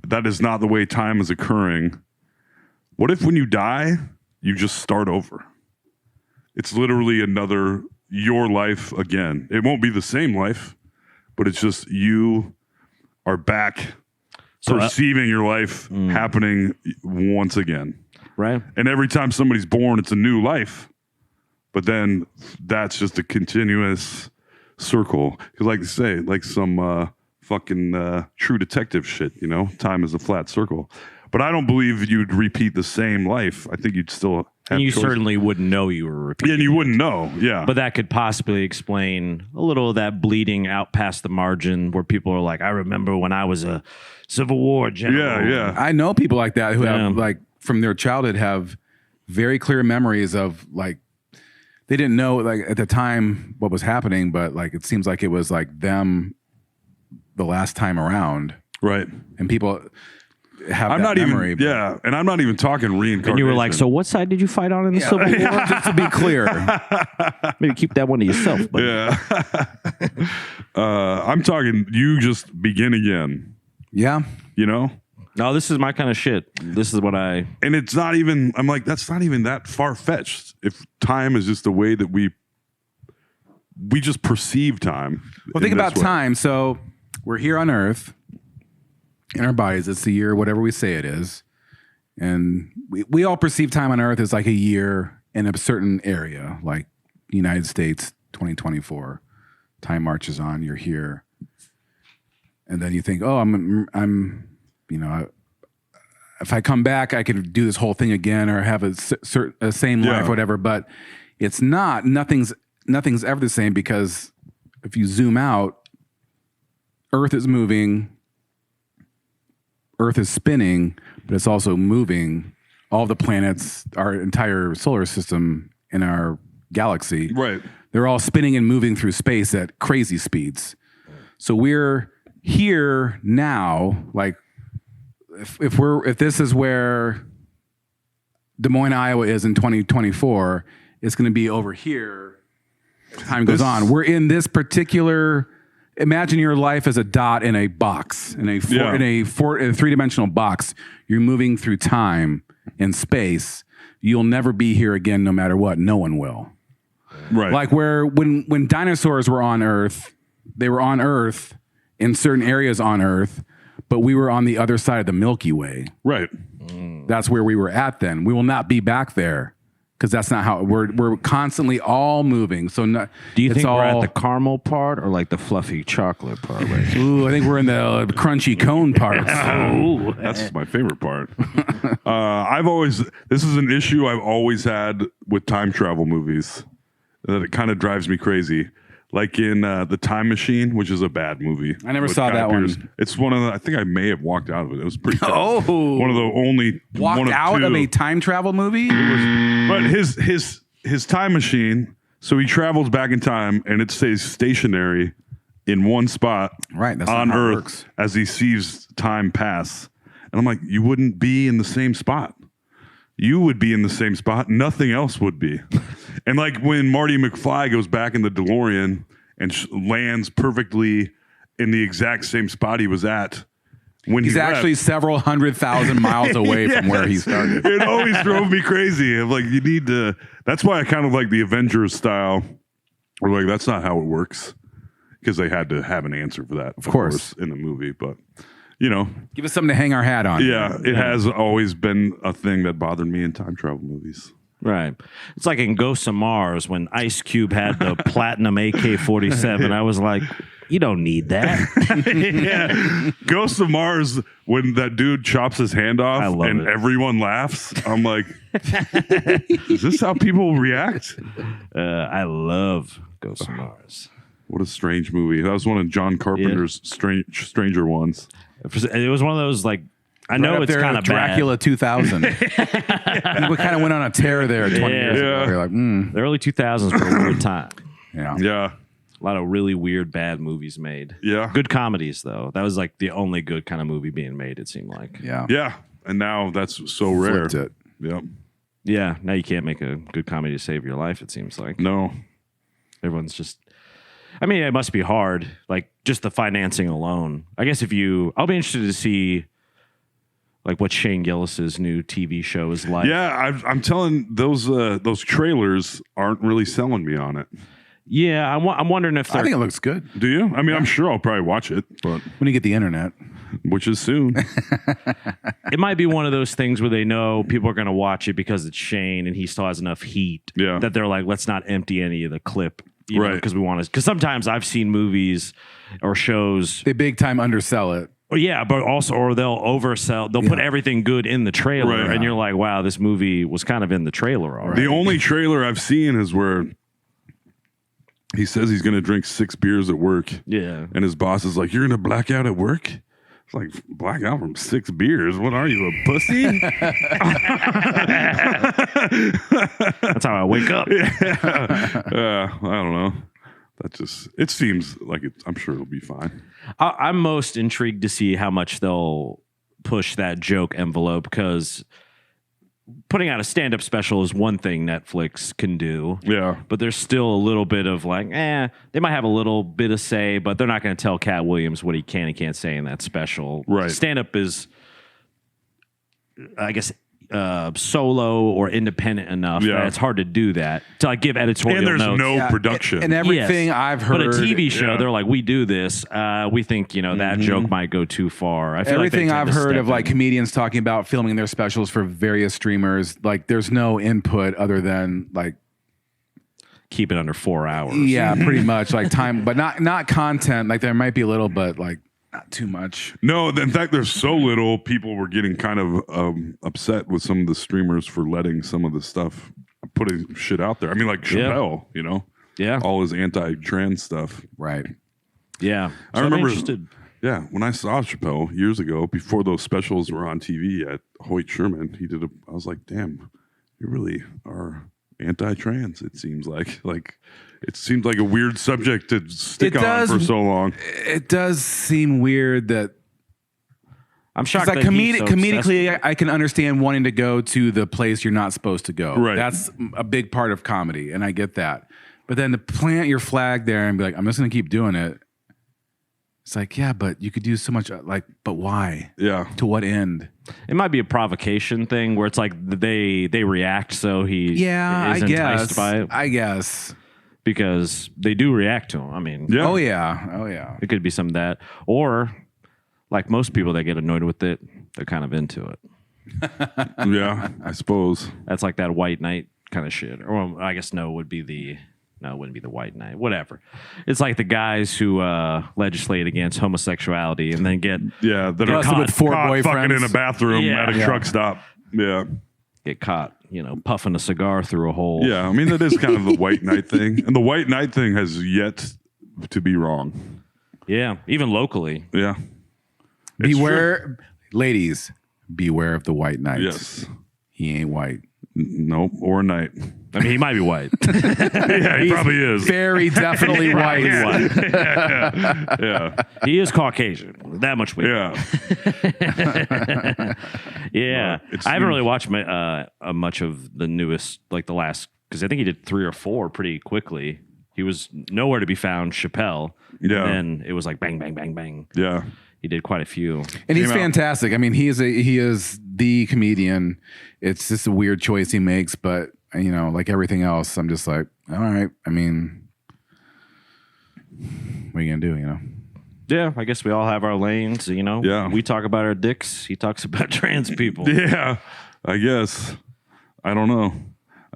that is not the way time is occurring. What if when you die, you just start over? It's literally your life again. It won't be the same life, but it's just you are back perceiving your life happening once again. Right? And every time somebody's born, it's a new life. But then that's just a continuous circle. You like to say, like some fucking True Detective shit, you know? Time is a flat circle. But I don't believe you'd repeat the same life. I think you'd still have And you choices. certainly wouldn't know you were repeating. Yeah, and you wouldn't know. Yeah. But that could possibly explain a little of that bleeding out past the margin where people are like, I remember when I was a Civil War general. yeah. I know people like that who Yeah. have, like, from their childhood have very clear memories of, like, they didn't know, like, at the time what was happening, but, like, it seems like it was, like, them the last time around. Right. And people have I'm that not memory. even, yeah. And I'm not even talking reincarnation. And you were like, so what side did you fight on in the Civil War? Just to be clear. Maybe keep that one to yourself. But Yeah. I'm talking, you just begin again, Yeah. you know? No, this is my kind of shit. This is what I... And it's not even, I'm like, that's not even that far fetched. If time is just the way that we just perceive time. Well, think in this about way. time. So we're here on Earth in our bodies. It's the year, whatever we say it is. And we all perceive time on Earth as like a year in a certain area, like the United States, 2024. Time marches on. You're here. And then you think, oh, I'm you know, if I come back, I could do this whole thing again or have a same life, whatever. But it's not. Nothing's ever the same, because if you zoom out, Earth is moving, Earth is spinning, but it's also moving. All the planets, our entire solar system in our galaxy, Right. they're all spinning and moving through space at crazy speeds. So we're here now, like if this is where Des Moines, Iowa is in 2024, it's going to be over here. Time goes on. We're in this particular. Imagine your life as a dot in a box, in a three-dimensional box. You're moving through time and space. You'll never be here again, no matter what. No one will. Right. Like when dinosaurs were on Earth, they were on Earth in certain areas on Earth, but we were on the other side of the Milky Way. Right. That's where we were at then. We will not be back there, because that's not how we're constantly all moving. So Do you think we're at the caramel part or like the fluffy chocolate part? Right? Ooh, I think we're in the crunchy cone parts. Oh, That's my favorite part. This is an issue I've always had with time travel movies, that it kind of drives me crazy. Like in The Time Machine, which is a bad movie. I never with saw Guy that one. Pearce. It's one of the, I think I may have walked out of it. It was pretty tough. Oh. One of the only. Walked one of out two. of a time travel movie? But his time machine So he travels back in time, and it stays stationary in one spot Right, that's not on how it Earth works. as he sees time pass. And I'm like, you wouldn't be in the same spot. You would be in the same spot. Nothing else would be. And like when Marty McFly goes back in the DeLorean and lands perfectly in the exact same spot he was at when He's he actually left. several 100,000 miles away from where he Yes. started. It always drove me crazy. I'm like, you need to. That's why I kind of like the Avengers style. We're like, that's not how it works, because they had to have an answer for that, of course. in the movie. But you know, Give us something to hang our hat on. yeah, it has always been a thing that bothered me in time travel movies. Right. It's like in Ghosts of Mars when Ice Cube had the platinum AK-47. I was like, you don't need that. Yeah, Ghosts of Mars, when that dude chops his hand I off love and it. everyone laughs. I'm like, is this how people react? I love Ghosts of Mars. What a strange movie. That was one of John Carpenter's stranger ones. It was one of those, like, I Right know up it's there kind with of Dracula 2000. We kind of went on a tear there 20 years ago. Yeah. You're like, bad. The early 2000s were a weird time. yeah. Yeah. A lot of really weird, bad movies made. Yeah. Good comedies, though. That was like the only good kind of movie being made, it seemed like. Yeah. Yeah. And now that's so rare. Flipped it. Yep. Yeah, now you can't make a good comedy to save your life, it seems like. No. Everyone's just, I mean, it must be hard, like just the financing alone. I guess I'll be interested to see like what Shane Gillis's new TV show is like. Yeah, I'm telling those trailers aren't really selling me on it. Yeah, I'm wondering if I they're, think it looks good Do you? I mean, I'm sure I'll probably watch it, but when you get the internet. which is soon. it might be one of those things where they know people are going to watch it because it's Shane and he still has enough heat Yeah. that they're like, let's not empty any of the clip. Right. Because we want to, because sometimes I've seen movies or shows. They big time undersell it. Well, yeah, but also, or they'll oversell. They'll put everything good in the trailer, Right. and you're like, "Wow, this movie was kind of in the trailer already." The only trailer I've seen is where he says he's going to drink 6 beers at work. Yeah, And his boss is like, "You're going to black out at work?" It's like, black out from 6 beers? What are you, a pussy? that's how I wake up. I don't know. It seems like I'm sure it'll be fine. I'm most intrigued to see how much they'll push that joke envelope, because putting out a stand-up special is one thing Netflix can do. Yeah. But there's still a little bit of like, they might have a little bit of say, but they're not going to tell Cat Williams what he can and can't say in that special. Right. Stand-up is, I guess, solo or independent enough Yeah. that it's hard to do that, to like give editorial And there's notes. no production. And everything Yes. I've heard. But a TV show, yeah. they're like, we do this. We think, that joke might go too far. I feel Everything like they I've tend to heard step of like in. comedians talking about filming their specials for various streamers, like there's no input other than like, keep it under 4 hours. yeah, pretty much like time, but not content. Like there might be a little, but like not too much. No, in fact, there's so little. People were getting kind of upset with some of the streamers for letting some of the stuff, putting shit out there. I mean, like Chappelle, Yeah. all his anti-trans stuff. Right. Yeah. I So I'm remember- interested. Yeah, when I saw Chappelle years ago, before those specials were on TV at Hoyt Sherman, I was like, damn, you really are anti-trans. It seems like it seems like a weird subject to stick It on does- for so long. It does seem weird that I'm shocked like that he's so comedically, obsessed I can understand wanting to go to the place you're not supposed to go. Right. That's a big part of comedy, and I get that. But then to plant your flag there and be like, I'm just going to keep doing it. It's like, yeah, but you could do so much. Like, but why? Yeah. To what end? It might be a provocation thing where it's like they react, so he Yeah, is I enticed guess. by it, I guess. because they do react to him. I mean, Yeah. Oh yeah. it could be some of that, or like most people that get annoyed with it, they're kind of into it. Yeah, I suppose. That's like that white knight kind of shit. Or well, I guess it wouldn't be the white knight. Whatever. It's like the guys who legislate against homosexuality and then get Yeah, that are Busted with four caught fucking boyfriends. in a bathroom Yeah. at a Yeah. truck stop. Yeah. caught, puffing a cigar through a hole. Yeah, I mean, that is kind of the white knight thing. And the white knight thing has yet to be wrong. Yeah. Even locally. Yeah. It's Beware, ladies. Beware of the white knight. true. Yes. He ain't white. Nope. Or a knight. I mean, he might be white. Yeah, he probably is. Very definitely white. Yeah. He is Caucasian. That much we know. Yeah. Yeah. It I haven't really seems- watched much of the newest, like the last, because I think he did 3 or 4 pretty quickly. He was nowhere to be found, Chappelle. Yeah. And then it was like bang, bang, bang, bang. Yeah. He did quite a few. And he's Came out. fantastic. I mean, he is the comedian. It's just a weird choice he makes, but like everything else, I'm just like, all right. I mean, what are you gonna do? Yeah, I guess we all have our lanes, Yeah. We talk about our dicks. He talks about trans people. Yeah. I guess. I don't know.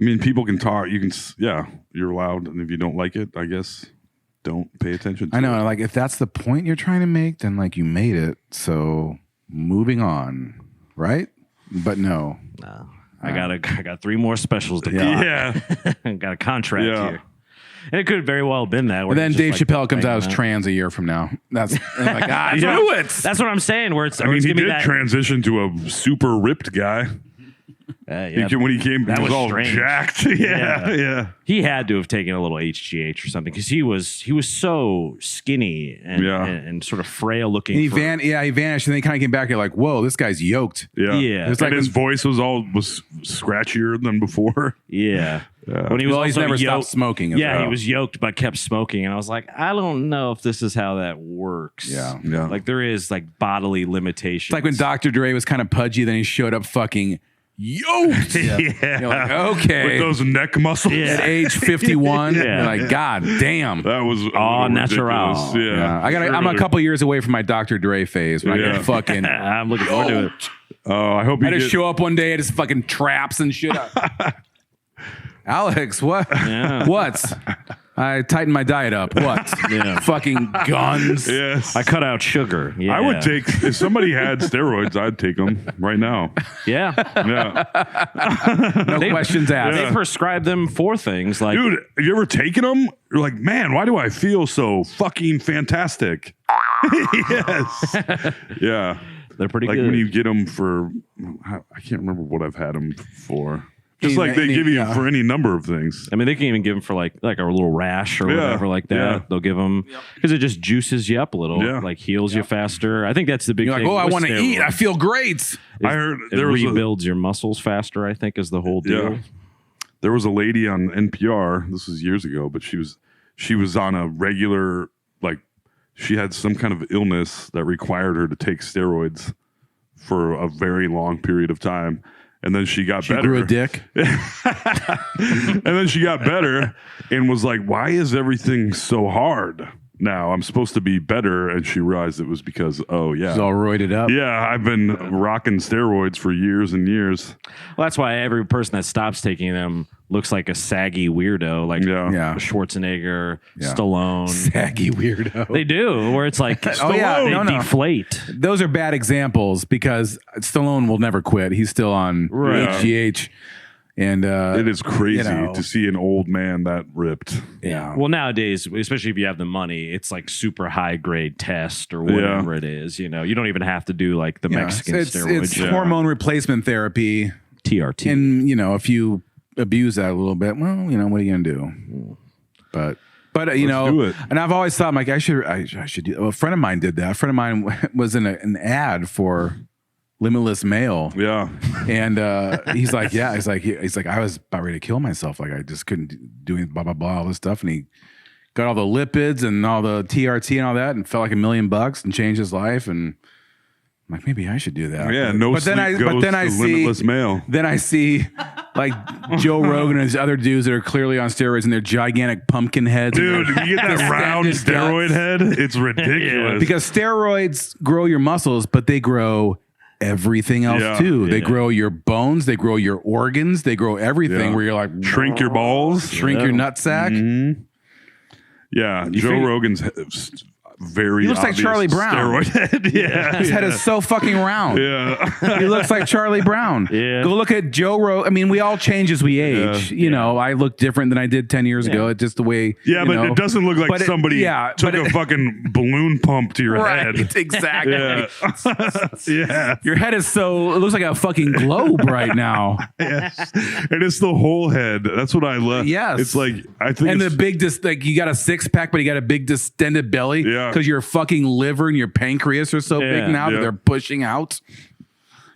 I mean, people can talk. You can, you're allowed. And if you don't like it, I guess don't pay attention to I know. it. Like, if that's the point you're trying to make, then like you made it. So moving on, right? But no. No. I got 3 more specials to Yeah. got a contract Yeah. here. And it could very well have been that. And then Dave Chappelle comes out as trans a year from now. That's like, I knew it. That's what I'm saying. Where it's, I mean, it's he gonna be did that, transition to a super ripped guy. yeah. When he came, That he was was all strange. jacked. Yeah. Yeah. He had to have taken a little HGH or something because he was so skinny and sort of frail looking. And he for- vanished, and then he kind of came back. You're like, whoa, this guy's yoked. Yeah. Yeah. It's And like his voice was scratchier than before. Yeah. When he was Well, he's also never yoked, stopped smoking as Yeah, well. he was yoked but kept smoking, and I was like, I don't know if this is how that works. Yeah. Yeah. Like there is like bodily limitations. It's like when Dr. Dre was kind of pudgy, then he showed up fucking yoked. yeah. You're like, okay. With those neck muscles. At age 51, Yeah. you're like, God damn. That was All natural. natural. Yeah. I'm a couple years away from my Dr. Dre phase. When I Yeah. get fucking. I'm looking forward to it. Oh, I hope I you just get, show up one day at his fucking traps and shit. Alex, what? Yeah. What? I tightened my diet up. What? Yeah. Fucking guns. Yes. I cut out sugar. Yeah. I would take, if somebody had steroids, I'd take them right now. Yeah. Yeah. No questions asked. They prescribe them for things like Dude, you ever taken them? You're like, man, why do I feel so fucking fantastic? Yes. Yeah. they're pretty Like good. when you get them for, I can't remember what I've had them for. Just like they Any- give you yeah. for any number of things. I mean, they can even give them for like a little rash or Yeah. whatever like that. Yeah. They'll give them because it just juices you up a little, Yeah. like heals you faster. I think that's the big You're like, thing. oh, I with want to steroids, eat. I feel great. is I heard it there was a, rebuilds your muscles faster. I think is the whole deal. Yeah. There was a lady on NPR, this was years ago, but she was on a regular, like she had some kind of illness that required her to take steroids for a very long period of time. And then she got She better. grew a dick. And then she got better and was like, why is everything so hard now? I'm supposed to be better. And she realized it was because, oh, yeah. She's all roided up. Yeah, I've been rocking steroids for years and years. Well, that's why every person that stops taking them looks like a saggy weirdo, like Yeah. Schwarzenegger, Yeah. Stallone. Saggy weirdo. They do, where it's like Oh, yeah. they No, no. deflate. Those are bad examples because Stallone will never quit. He's still on Right. HGH. And It is crazy know. to see an old man that ripped. yeah. Well, nowadays, especially if you have the money, it's like super high grade test or whatever it is. You don't even have to do like the Yeah. Mexican It's steroids. Yeah. hormone replacement therapy. TRT. And, if you abuse that a little bit, well, what are you going to do? But do it. and I've always thought, like, I should do. Well, a friend of mine did that. A friend of mine was in an ad for Limitless Mail. Yeah. And he's like, yeah, he's like, I was about ready to kill myself. Like, I just couldn't do it, blah, blah, blah, all this stuff. And he got all the lipids and all the TRT and all that and felt like $1 million and changed his life. And I'm like, maybe I should do that. Yeah, no but then sleep goes to Limitless Mail. Then I see like Joe Rogan and these other dudes that are clearly on steroids and their gigantic pumpkin heads. Dude, if you get that round Distended steroid guts. head, it's ridiculous. Because steroids grow your muscles, but they grow everything else Yeah. too. They Yeah. grow your bones, they grow your organs, they grow everything. Yeah. Where you're like, Shrink your balls. shrink your nutsack. Yeah, Joe figure- Rogan's very. He looks like obvious Charlie Brown. Steroid head. Yeah. His head is so fucking round. Yeah. He looks like Charlie Brown. Yeah. Go look at Joe Rogan. I mean, we all change as we age. You know, I look different than I did 10 years ago. It's just the way. Yeah, you but know. it doesn't look like But somebody took but a fucking balloon pump to your Right, head. exactly. Yeah. Yeah. Your head is so, it looks like a fucking globe right now. Yes. And it's the whole head. That's what I love. Yes. It's like, I think And the it's, big, like you got a six pack, but you got a big distended belly. Yeah. Because your fucking liver and your pancreas are so big now that Yeah. they're pushing out.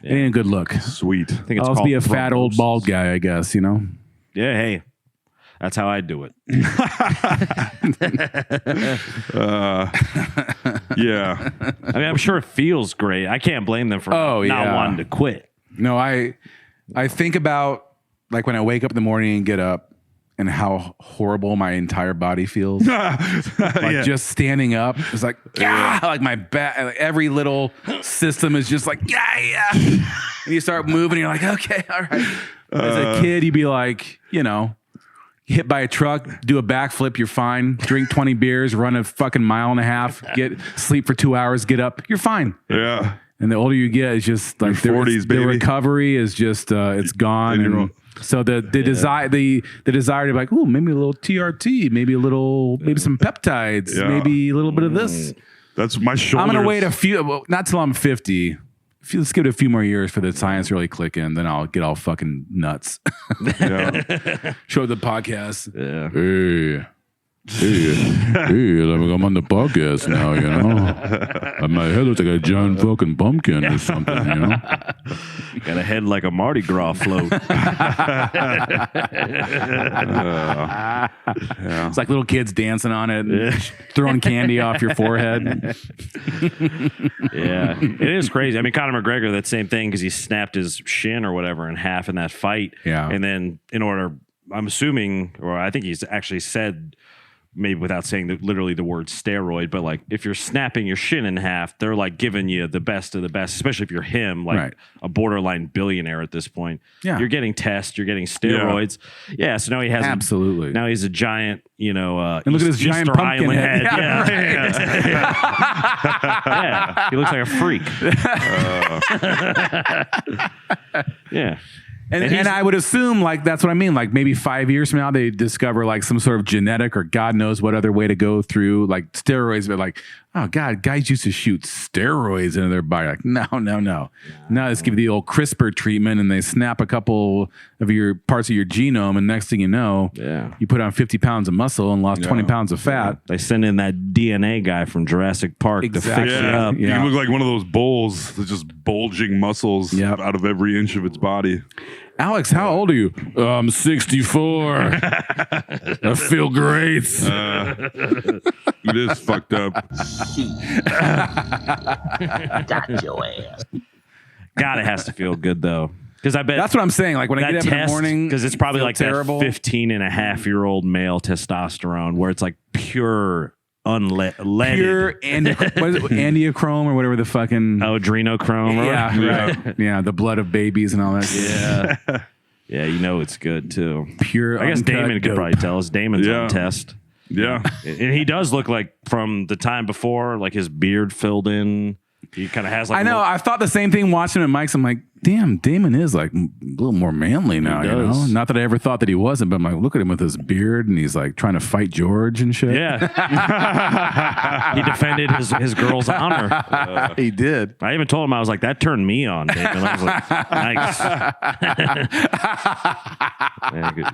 It ain't a good look. sweet. I think it's I'll just called be a fat old thrombosis. bald guy, I guess, you know? Yeah, hey, that's how I do it. Yeah. I mean, I'm sure it feels great. I can't blame them for Oh, not yeah. wanting to quit. No, I think about like when I wake up in the morning and get up and how horrible my entire body feels. Like just standing up, it's like, like my back, like every little system is just like, and you start moving, and you're like, okay, all right. As a kid, you'd be like, you know, hit by a truck, do a backflip, you're fine. Drink 20 beers, run a fucking mile and a half, sleep for 2 hours, get up, you're fine. Yeah. And the older you get, it's just like Your 40s, the baby. recovery is just it's gone. And you're And all- so the desire the desire to be like, oh, maybe a little TRT, maybe some peptides, Yeah. maybe a little bit of this. That's my shoulders. I'm gonna wait a few, well, not till I'm 50. Let's give it a few more years for the science to really click in. Then I'll get all fucking nuts. Yeah. Show the podcast. Yeah. Hey, I'm on the podcast now, you know. My head looks like a giant fucking pumpkin or something, you know. Got a head like a Mardi Gras float. It's like little kids dancing on it, and throwing candy off your forehead. Yeah, it is crazy. I mean, Conor McGregor, that same thing, because he snapped his shin or whatever in half in that fight. Yeah. And then I'm assuming, or I think he's actually said, maybe without saying literally the word steroid, but like if you're snapping your shin in half, they're like giving you the best of the best, especially if you're him, like Right. a borderline billionaire at this point. Yeah. You're getting tests, you're getting steroids. Yeah. So now he has Absolutely. now he's a giant, you know, And look at his giant Easter pumpkin Island head. Yeah, he looks like a freak. Yeah. And I would assume, like, that's what I mean. Like, maybe 5 years from now, they discover, like, some sort of genetic or God knows what other way to go through, like, steroids. But, like, oh, God, guys used to shoot steroids into their body. Like, no. Now let's give you the old CRISPR treatment, and they snap a couple of your parts of your genome, and next thing you know, you put on 50 pounds of muscle and lost 20 pounds of fat. They send in that DNA guy from Jurassic Park to fix you Yeah. up. You look like one of those bulls that's just bulging muscles out of every inch of its body. Alex, how old are you? I'm 64. I feel great. It is fucked up. Got your ass. God, it has to feel good though. Because I bet That's what I'm saying. Like, when I that get up in the test, morning, because it's probably feel like terrible. that 15-and-a-half-year-old male testosterone where it's like pure unleaded. Pure what is it? Andiochrome or whatever the fucking adrenochrome. right. Yeah, the blood of babies and all that. Yeah. Yeah, you know it's good too. Pure. I guess uncut Damon could dope. probably tell us. Damon's Yeah. on test. Yeah. And he does look like from the time before, like his beard filled in. He kind of has like I know. I thought the same thing watching him at Mike's. I'm like, damn, Damon is like a little more manly now. You know, does. not that I ever thought that he wasn't, but I'm like, look at him with his beard, and he's like trying to fight George and shit. Yeah. He defended his girl's honor. He did. I even told him, I was like, that turned me on, Damon. I was like, nice. Yeah, good.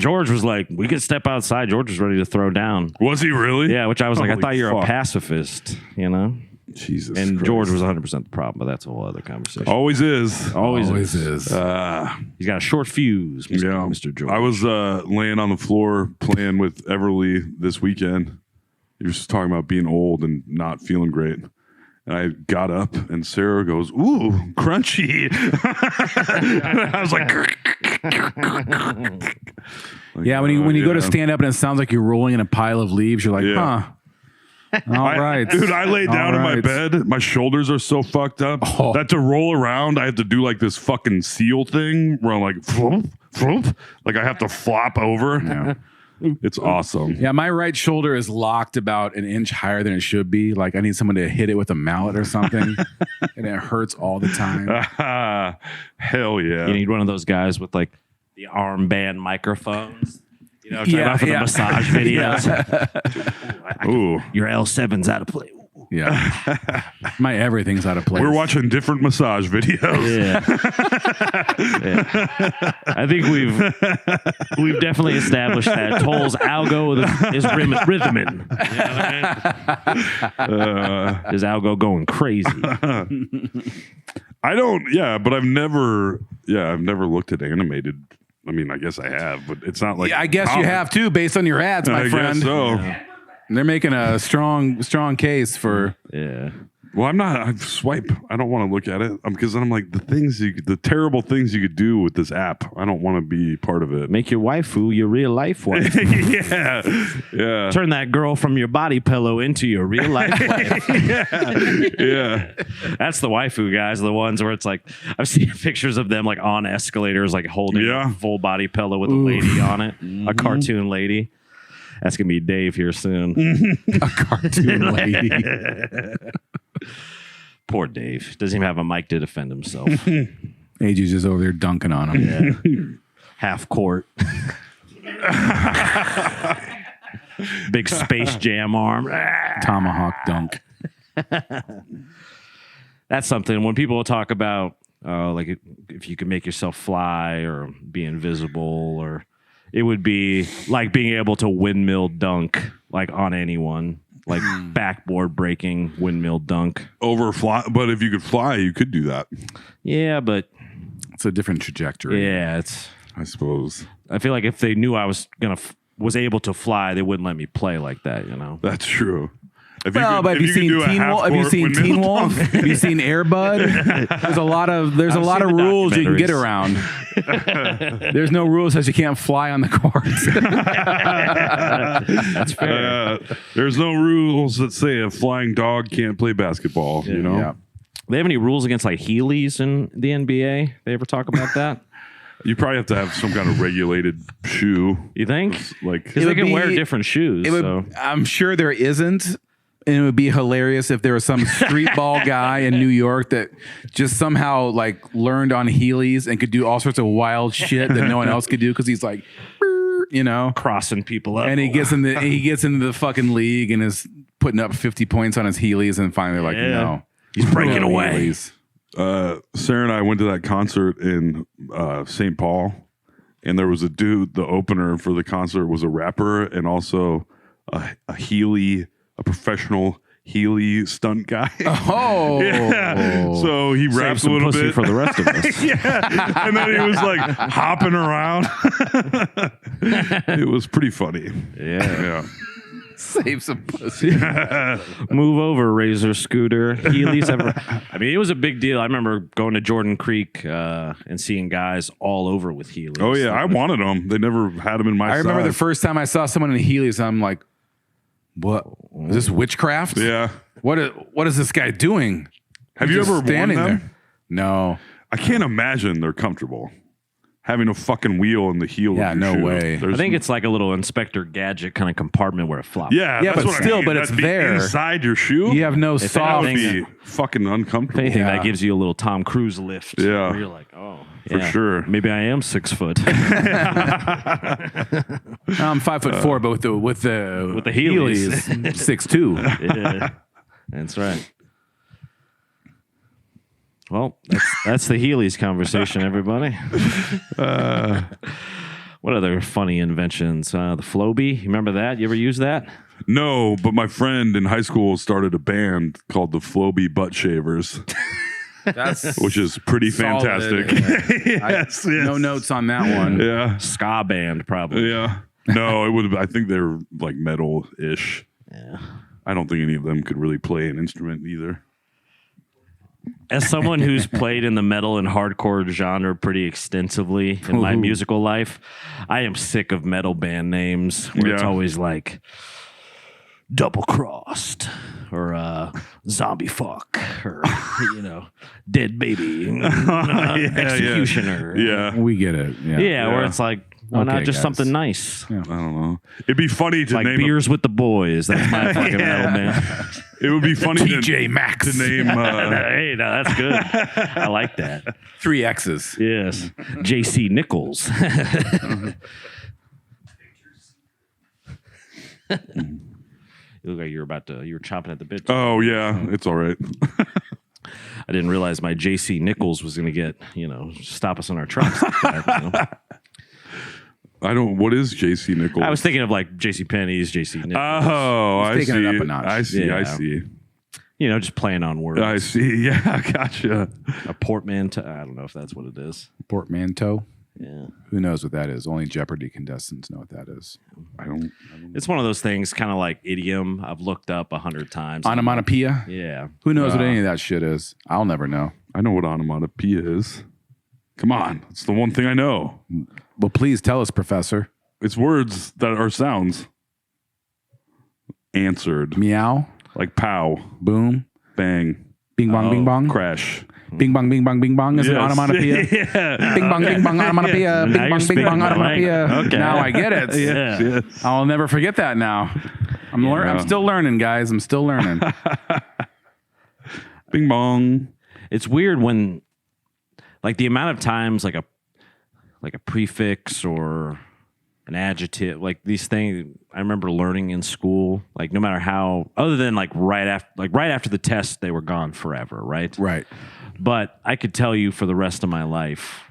George was like, we could step outside. George was ready to throw down. Was he really? Yeah, which I was like, I Holy thought you're fuck. a pacifist, you know? Jesus. And Christ. George was 100% the problem, but that's a whole other conversation. Always is. Always Always is. is. He's got a short fuse, Mr. George. I was laying on the floor playing with Everly this weekend. He was just talking about being old and not feeling great. And I got up and Sarah goes, ooh, crunchy. I was like, Yeah, when you go to stand up and it sounds like you're rolling in a pile of leaves, you're like, Yeah. huh. All right. Dude, I lay down in my right. bed. My shoulders are so fucked up Oh. that to roll around, I have to do like this fucking seal thing where I'm like, floop, floop. Like I have to flop over. Yeah. It's awesome. Yeah, my right shoulder is locked about an inch higher than it should be. Like I need someone to hit it with a mallet or something, and it hurts all the time. Hell yeah. You need one of those guys with like the armband microphones. You know, about for the massage videos. Ooh. Your L7's out of play. Yeah, my everything's out of place. We're watching different massage videos. Yeah. I think we've definitely established that Toll's algo is rhythmin. You know what I mean? His algo going crazy. I don't. Yeah, but I've never looked at animated. I mean, I guess I have, but it's not like. Yeah, I guess you have too, based on your ads, my friend. Guess so. Yeah. They're making a strong case for. Yeah. Well, I swipe. I don't want to look at it because then I'm like the terrible things you could do with this app. I don't want to be part of it. Make your waifu your real life wife. Yeah. Turn that girl from your body pillow into your real life wife. Yeah. That's the waifu guys, the ones where it's like I've seen pictures of them like on escalators, like holding a full body pillow with a lady on it, a cartoon lady. That's gonna be Dave here soon. A cartoon lady. Poor Dave. Doesn't even have a mic to defend himself. AJ's just over there dunking on him. Yeah. Half court. Big Space Jam arm. Tomahawk dunk. That's something when people talk about like if you could make yourself fly or be invisible, or it would be like being able to windmill dunk like on anyone, like backboard breaking windmill dunk. Overfly, but if you could fly, you could do that. Yeah, but it's a different trajectory. Yeah, it's. I suppose. I feel like if they knew I was was able to fly, they wouldn't let me play like that. You know. That's true. But have you seen Teen Wolf? Have you seen Teen Wolf? Have you seen Air Bud? There's a lot of rules you can get around. There's no rules that you can't fly on the court. That's fair. There's no rules that say a flying dog can't play basketball. Yeah. You know. Yeah. They have any rules against like Heelys in the NBA? They ever talk about that? You probably have to have some kind of regulated shoe. You think? Like, because they can wear different shoes. I'm sure there isn't. And it would be hilarious if there was some street ball guy in New York that just somehow like learned on Heelys and could do all sorts of wild shit that no one else could do because he's like, you know, crossing people up. And he gets into the fucking league and is putting up 50 points on his Heelys, and finally like, no, he's breaking away. Sarah and I went to that concert in St. Paul, and there was a dude. The opener for the concert was a rapper and also a Heely. A professional Heely stunt guy. Oh, yeah. So he rapped a little bit for the rest of us. Yeah, and then he was like hopping around. It was pretty funny. Yeah. Save some pussy. Move over, Razor Scooter. Heelys ever? I mean, it was a big deal. I remember going to Jordan Creek and seeing guys all over with Heelys. Oh yeah, I wanted them. They never had them in my. I remember the first time I saw someone in Heelys. I'm like, what is this witchcraft? Yeah. What is this guy doing? Have you ever standing worn them? there? No. I can't imagine they're comfortable. Having a fucking wheel in the heel. Yeah, of your no shoe. way. I think it's like a little Inspector Gadget kind of compartment where it flops. Yeah, yeah, that's but what still, I mean. but it's That'd be there inside your shoe. You have no If soft. That would anything- be fucking uncomfortable. Anything Yeah. that gives you a little Tom Cruise lift. Yeah. Where you're like, oh, For sure. Maybe I am 6 foot. I'm 5'4", but with the Heelys. 6'2". Yeah, that's right. Well, that's the Heelys conversation, everybody. What other funny inventions? The Flowbee, you remember that? You ever use that? No, but my friend in high school started a band called the Flowbee Butt Shavers, That's which is pretty solid. fantastic. yes, No notes on that one. Yeah, Ska band, probably. yeah. No, it would. I think they're like metal-ish. Yeah. I don't think any of them could really play an instrument either. As someone who's played in the metal and hardcore genre pretty extensively in my musical life, I am sick of metal band names where it's Yeah. always like Double Crossed or Zombie Fuck or, Dead Baby, Executioner. Yeah. We get it. Yeah. Yeah, where it's like, Why not Okay, just guys. something nice? I don't know. It'd be funny to Like name beers with the boys. That's my fucking metal band. It would be funny TJ Maxx. to name. Hey, no, that's good. I like that. 3 X's. Yes. JC Nichols. You look like you were chomping at the bit. Oh yeah, it's all right. I didn't realize my JC Nichols was going to get, stop us in our tracks. Like that, I don't. What is JC Nichols? I was thinking of like JC Penney's, JC Nichols. Oh, I taking see. it up a notch. I see. Yeah. I see. Just playing on words. I see. Yeah, gotcha. A portmanteau. I don't know if that's what it is. Portmanteau. Yeah. Who knows what that is? Only Jeopardy contestants know what that is. I don't. It's one of those things, kind of like idiom. I've looked up 100 times. Onomatopoeia? Yeah. Who knows what any of that shit is? I'll never know. I know what onomatopoeia is. Come on, it's the one thing I know. Well, please tell us, Professor. It's words that are sounds. Answered Meow, like pow, boom, bang, bing bong, bing bong. crash. Bing bong, bing bong, bing bong is an Yes. onomatopoeia. Yeah. Bing bong, bing bong, onomatopoeia. Now Bing you're bong, bing speaking bong, my onomatopoeia. language. Okay. Now I get it. Yeah. Yes. I'll never forget that now. I'm still learning, guys. I'm still learning. Bing bong. It's weird when, like, the amount of times, like a prefix or an adjective, like these things, I remember learning in school. Like, no matter how, other than like right after the test, they were gone forever, right? Right. But I could tell you for the rest of my life,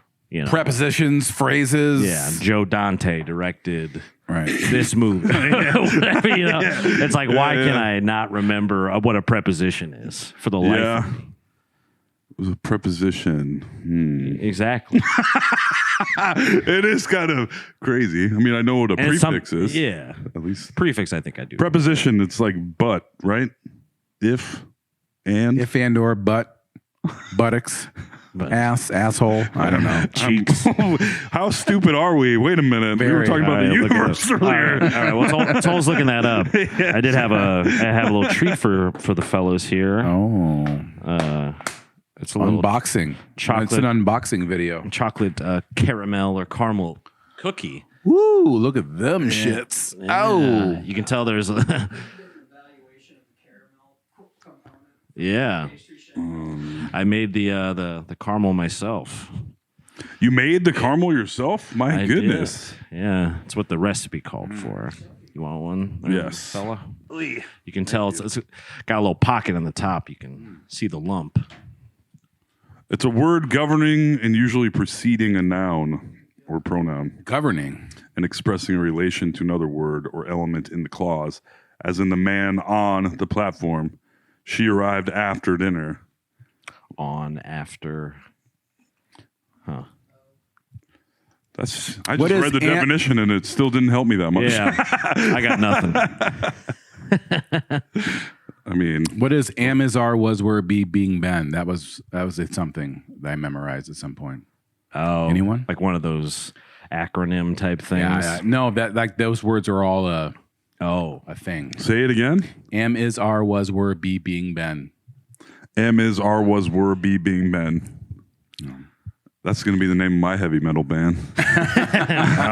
Prepositions, phrases. Yeah, Joe Dante directed Right. this movie. Whatever, It's like, why can I not remember what a preposition is for the life? Yeah. of me? It was a preposition. Exactly. It is kind of crazy. I mean, I know what a And prefix is. Yeah. At least Prefix, I think I do. preposition. It's like but, right? If and If and or but, buttocks, But- ass, asshole. I don't know. Cheeks. How stupid are we? Wait a minute. We were Very. talking about the Look at universe this. earlier. All right. Well, Toll's looking that up. I did have a little treat for the fellows here. Oh. It's a little Unboxing. chocolate- It's an unboxing video. chocolate caramel or caramel cookie. Woo, look at them shits. Oh. You can tell there's a yeah. I made the caramel myself. You made the caramel yourself? My I goodness. did. Yeah, it's what the recipe called for. You want one? there, Yes. fella. You can tell it's got a little pocket on the top. You can see the lump. It's a word governing and usually preceding a noun or pronoun Governing. and expressing a relation to another word or element in the clause, as in the man on the platform. She arrived after dinner. On, after. That's I What just is read the definition and it still didn't help me that much. Yeah, I got nothing. I mean, What is am, is, are, was, were, be, being, been? That was something that I memorized at some point. Oh, Anyone? like one of those acronym type things. Yeah. No, that like those words are all a thing. say it again. Am, is, are, was, were, be, being, been. Am, is, are, was, were, be, being, been. That's going to be the name of my heavy metal band. All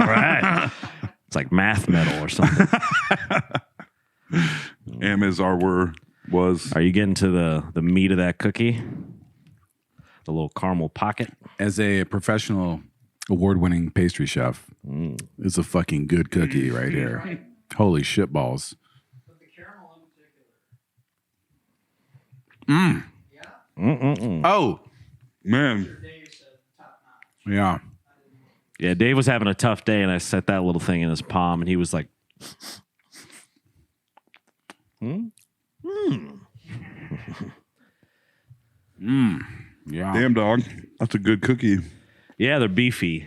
right. It's like math metal or something. Am, is, are, were, was. Are you getting to the meat of that cookie? The little caramel pocket? As a professional award-winning pastry chef, it's a fucking good cookie right here. Holy shit balls. Oh, Man, yeah. Yeah, Dave was having a tough day, and I set that little thing in his palm, and he was like, Yeah. damn dog. That's a good cookie. yeah, they're beefy.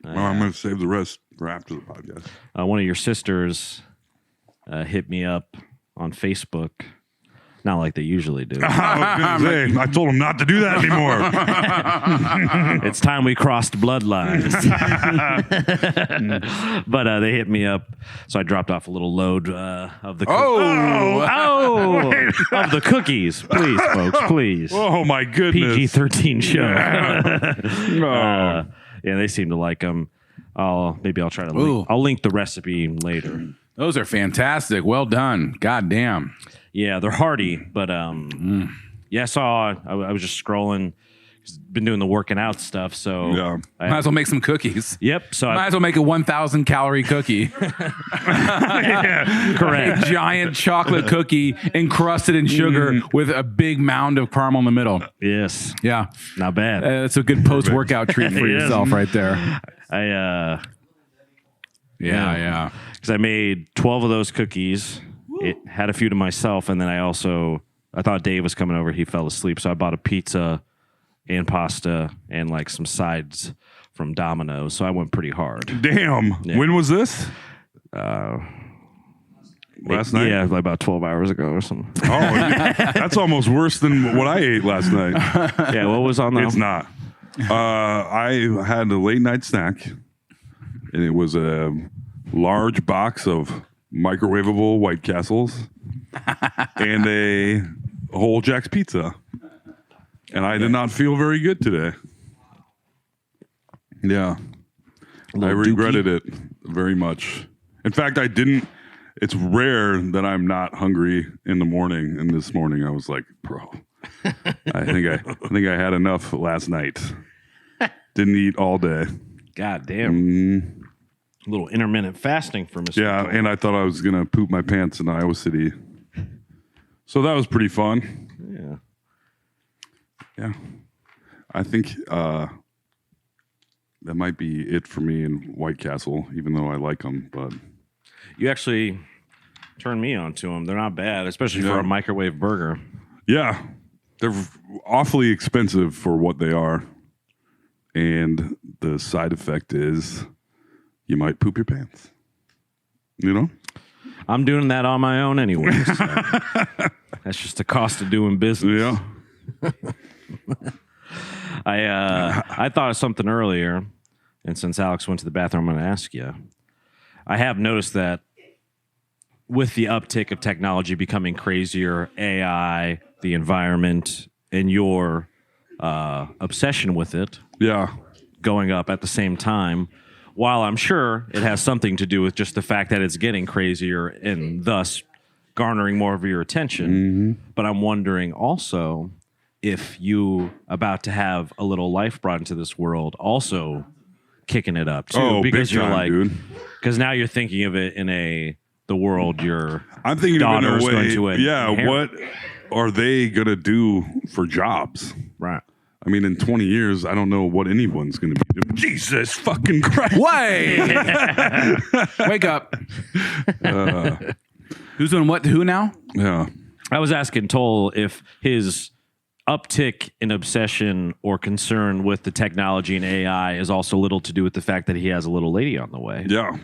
Well, I'm going to save the rest for after the podcast. One of your sisters hit me up on Facebook. Not like they usually do. I was gonna say, I told him not to do that anymore. It's time we crossed bloodlines. But they hit me up, so I dropped off a little load of the of the cookies. Please, folks, please. Oh my goodness. PG-13 show. Oh. Yeah, they seem to like them. I'll try to Ooh. link. I'll link the recipe later. Those are fantastic. Well done. God damn. Yeah, they're hearty, but yeah, I was just scrolling. Been doing the working out stuff, so Yeah. Might as well make some cookies. Yep. So Might as well make a 1,000 calorie cookie. correct. A giant chocolate cookie encrusted in sugar with a big mound of caramel in the middle. Yes, Yeah. not bad. That's a good post-workout treat for Yes. yourself right there. I Yeah. because I made 12 of those cookies. It had a few to myself, and then I thought Dave was coming over. He fell asleep, so I bought a pizza and pasta and like some sides from Domino's. So I went pretty hard. Damn. Yeah. When was this? Last night? Yeah, like about 12 hours ago or something. Oh, that's almost worse than what I ate last night. Yeah, what was on the? It's not. I had a late night snack, and it was a large box of microwavable White Castles and a whole Jack's pizza. And I did not feel very good today. Yeah. I regretted it very much. In fact, I didn't. It's rare that I'm not hungry in the morning. And this morning I was like, bro, I think I had enough last night. Didn't eat all day. God damn. A little intermittent fasting for Mr. Yeah, Cole. and I thought I was going to poop my pants in Iowa City. So that was pretty fun. Yeah. Yeah. I think that might be it for me in White Castle, even though I like them. But You actually turned me on to them. They're not bad, especially for Yeah. a microwave burger. yeah, they're awfully expensive for what they are. And the side effect is you might poop your pants. You know? I'm doing that on my own anyway. So that's just the cost of doing business. Yeah. I thought of something earlier, and since Alex went to the bathroom, I'm going to ask you. I have noticed that with the uptick of technology becoming crazier, AI, the environment, and your obsession with it Yeah. going up at the same time, while I'm sure it has something to do with just the fact that it's getting crazier and thus garnering more of your attention. But I'm wondering also if you about to have a little life brought into this world also kicking it up too, Oh, because big you're time, like, dude. because now you're thinking of it in the world your I'm thinking daughter of is it in going a to way. Yeah. inherit. What are they going to do for jobs? Right. I mean, in 20 years, I don't know what anyone's going to be doing. Jesus fucking Christ. Way! Wake up. Who's doing what to who now? Yeah. I was asking Toll if his uptick in obsession or concern with the technology and AI is also little to do with the fact that he has a little lady on the way Yeah.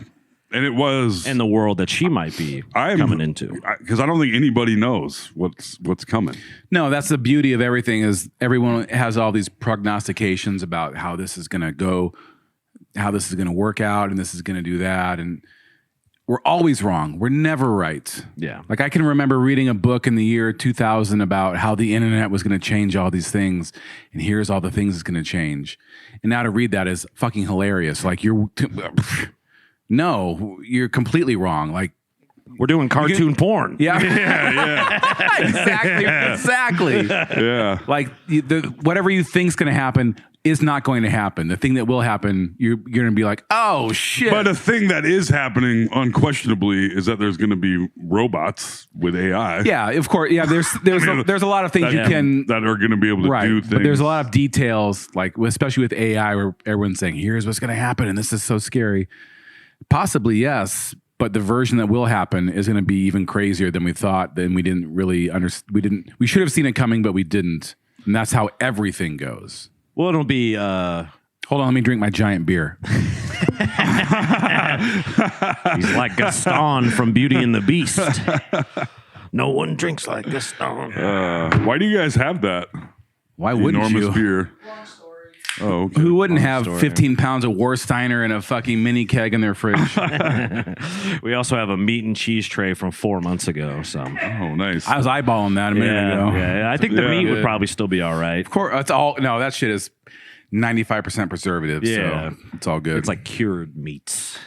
And it was. and the world that she might be coming into. Because I don't think anybody knows what's coming. No, that's the beauty of everything is everyone has all these prognostications about how this is going to go, how this is going to work out, and this is going to do that. And we're always wrong. We're never right. Yeah. Like I can remember reading a book in the year 2000 about how the internet was going to change all these things. And here's all the things it's going to change. And now to read that is fucking hilarious. Like no, you're completely wrong. Like, We're doing cartoon porn. yeah, Yeah. exactly. Yeah. Like whatever you think's going to happen is not going to happen. The thing that will happen, you're going to be like, oh shit. But a thing that is happening unquestionably is that there's going to be robots with AI. yeah, of course. Yeah, there's a lot of things you can that are going to be able to right, do things. but there's a lot of details, like especially with AI, where everyone's saying, "Here's what's going to happen," and this is so scary. Possibly yes, but the version that will happen is going to be even crazier than we thought. Then we didn't really understand. We should have seen it coming, but we didn't. And that's how everything goes. Well, it'll be Hold on, let me drink my giant beer. he's like Gaston from Beauty and the Beast. No one drinks like Gaston. Why do you guys have that? Why wouldn't Enormous you? beer. Oh, okay. Who wouldn't have story. 15 pounds of Warsteiner and a fucking mini keg in their fridge? We also have a meat and cheese tray from 4 months ago. So Oh, nice. I was eyeballing that a minute ago. yeah, I think the Yeah. meat would probably still be all right. Of course, that's all. No, that shit is 95% preservative. Yeah. So it's all good. It's like cured meats.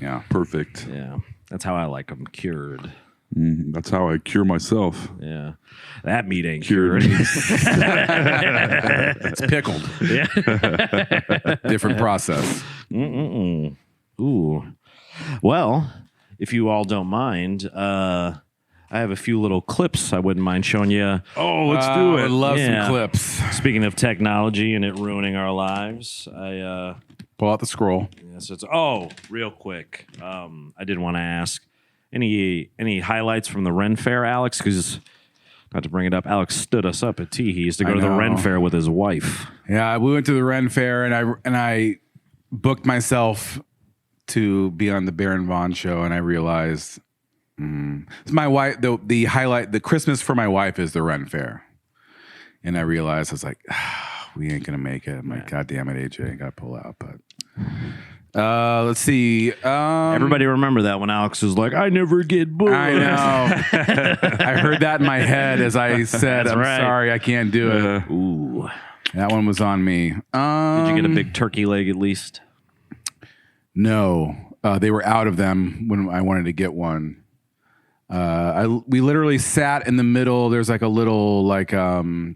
yeah. Perfect. Yeah. That's how I like them, cured. That's how I cure myself. Yeah. That meat ain't Cured cured. It's pickled. Yeah. Different process. Ooh. Well, if you all don't mind, I have a few little clips I wouldn't mind showing you. Oh, let's do I it. would love Yeah. some clips. Speaking of technology and it ruining our lives, Pull out the scroll. yes, it's real quick. I did want to ask any highlights from the Ren Fair, Alex? Because not to bring it up, Alex stood us up at Teehees to go I to the Ren know. Fair with his wife. Yeah, we went to the Ren Fair, and I booked myself to be on the Baron Vaughn show, and I realized my wife. The highlight, the Christmas for my wife is the Ren Fair, and I realized I was like, we ain't gonna make it. I'm like, God damn it, AJ, I gotta pull out. But let's see. Everybody remember that when Alex was like, "I never get booked." I know. I heard that in my head as I said, That's "I'm right. sorry, I can't do it." Ooh. That one was on me. Did you get a big turkey leg at least? No, they were out of them when I wanted to get one. We literally sat in the middle. There's like a little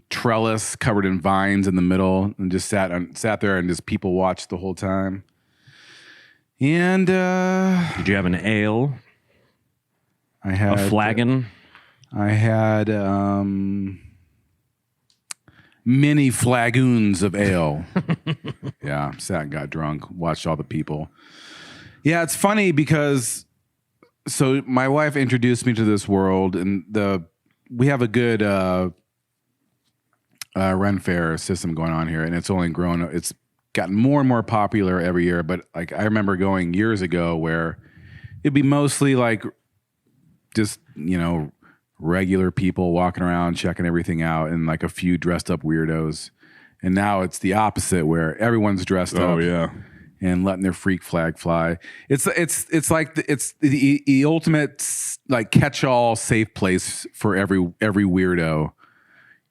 trellis covered in vines in the middle, and just sat there and just people watched the whole time. And Did you have an ale? I had A flagon? I had many flagoons of ale. Yeah, sat and got drunk, watched all the people. Yeah, it's funny because so my wife introduced me to this world, and we have a good Ren Fair system going on here, and it's only grown. It's gotten more and more popular every year. But like I remember going years ago where it'd be mostly like just regular people walking around checking everything out, and like a few dressed up weirdos. And now it's the opposite where everyone's dressed up. Oh, yeah. And letting their freak flag fly. It's like it's the ultimate like catch-all safe place for every weirdo.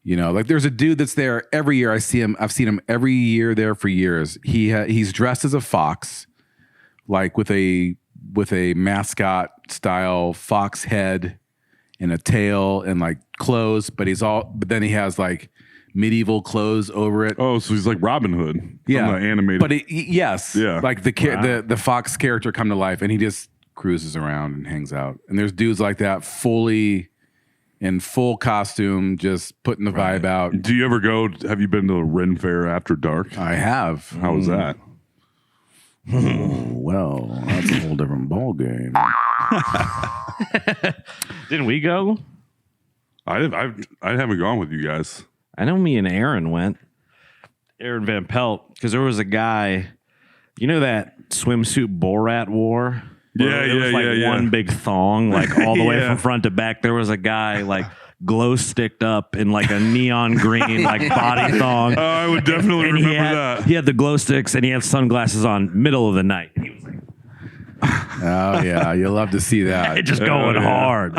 Like there's a dude that's there every year. I've seen him every year there for years. He's dressed as a fox, like with a mascot style fox head and a tail and like clothes, but then he has like medieval clothes over it. Oh, so he's like Robin Hood. Yeah, From the animated. But yes, Yeah. like the Fox character come to life, and he just cruises around and hangs out. And there's dudes like that, fully in full costume, just putting the vibe out. Do you ever go? Have you been to the Ren Fair after dark? I have. How was that? Well, that's a whole different ball game. Didn't we go? I haven't gone with you guys. I know me and Aaron went. Aaron Van Pelt, because there was a guy, that swimsuit Borat wore? Yeah, It was like one big thong, like all the way Yeah. from front to back. There was a guy like glow sticked up in like a neon green like body thong. I would definitely And remember that. he had the glow sticks and he had sunglasses on middle of the night. And he was like, Oh yeah, you'll love to see that. just going yeah. hard.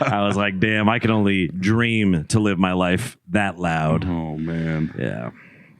I was like, damn, I can only dream to live my life that loud. Oh man. Yeah.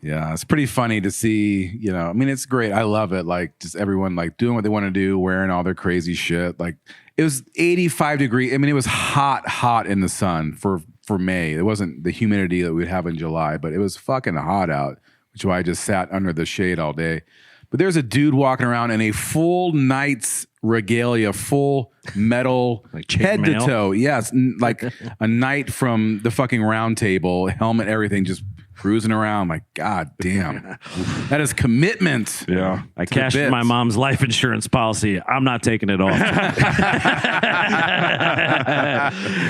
Yeah, it's pretty funny to see, I mean, it's great. I love it. Like just everyone like doing what they want to do, wearing all their crazy shit. Like it was 85 degrees. I mean, it was hot in the sun for May. It wasn't the humidity that we'd have in July, but it was fucking hot out, which is why I just sat under the shade all day. But there's a dude walking around in a full knight's regalia, full metal, Like head to chainmail? toe. Yes, like a knight from the fucking round table, helmet, everything, just cruising around. Like, God damn. That is commitment. Yeah. I To the cashed in my bits. mom's life insurance policy. I'm not taking it off.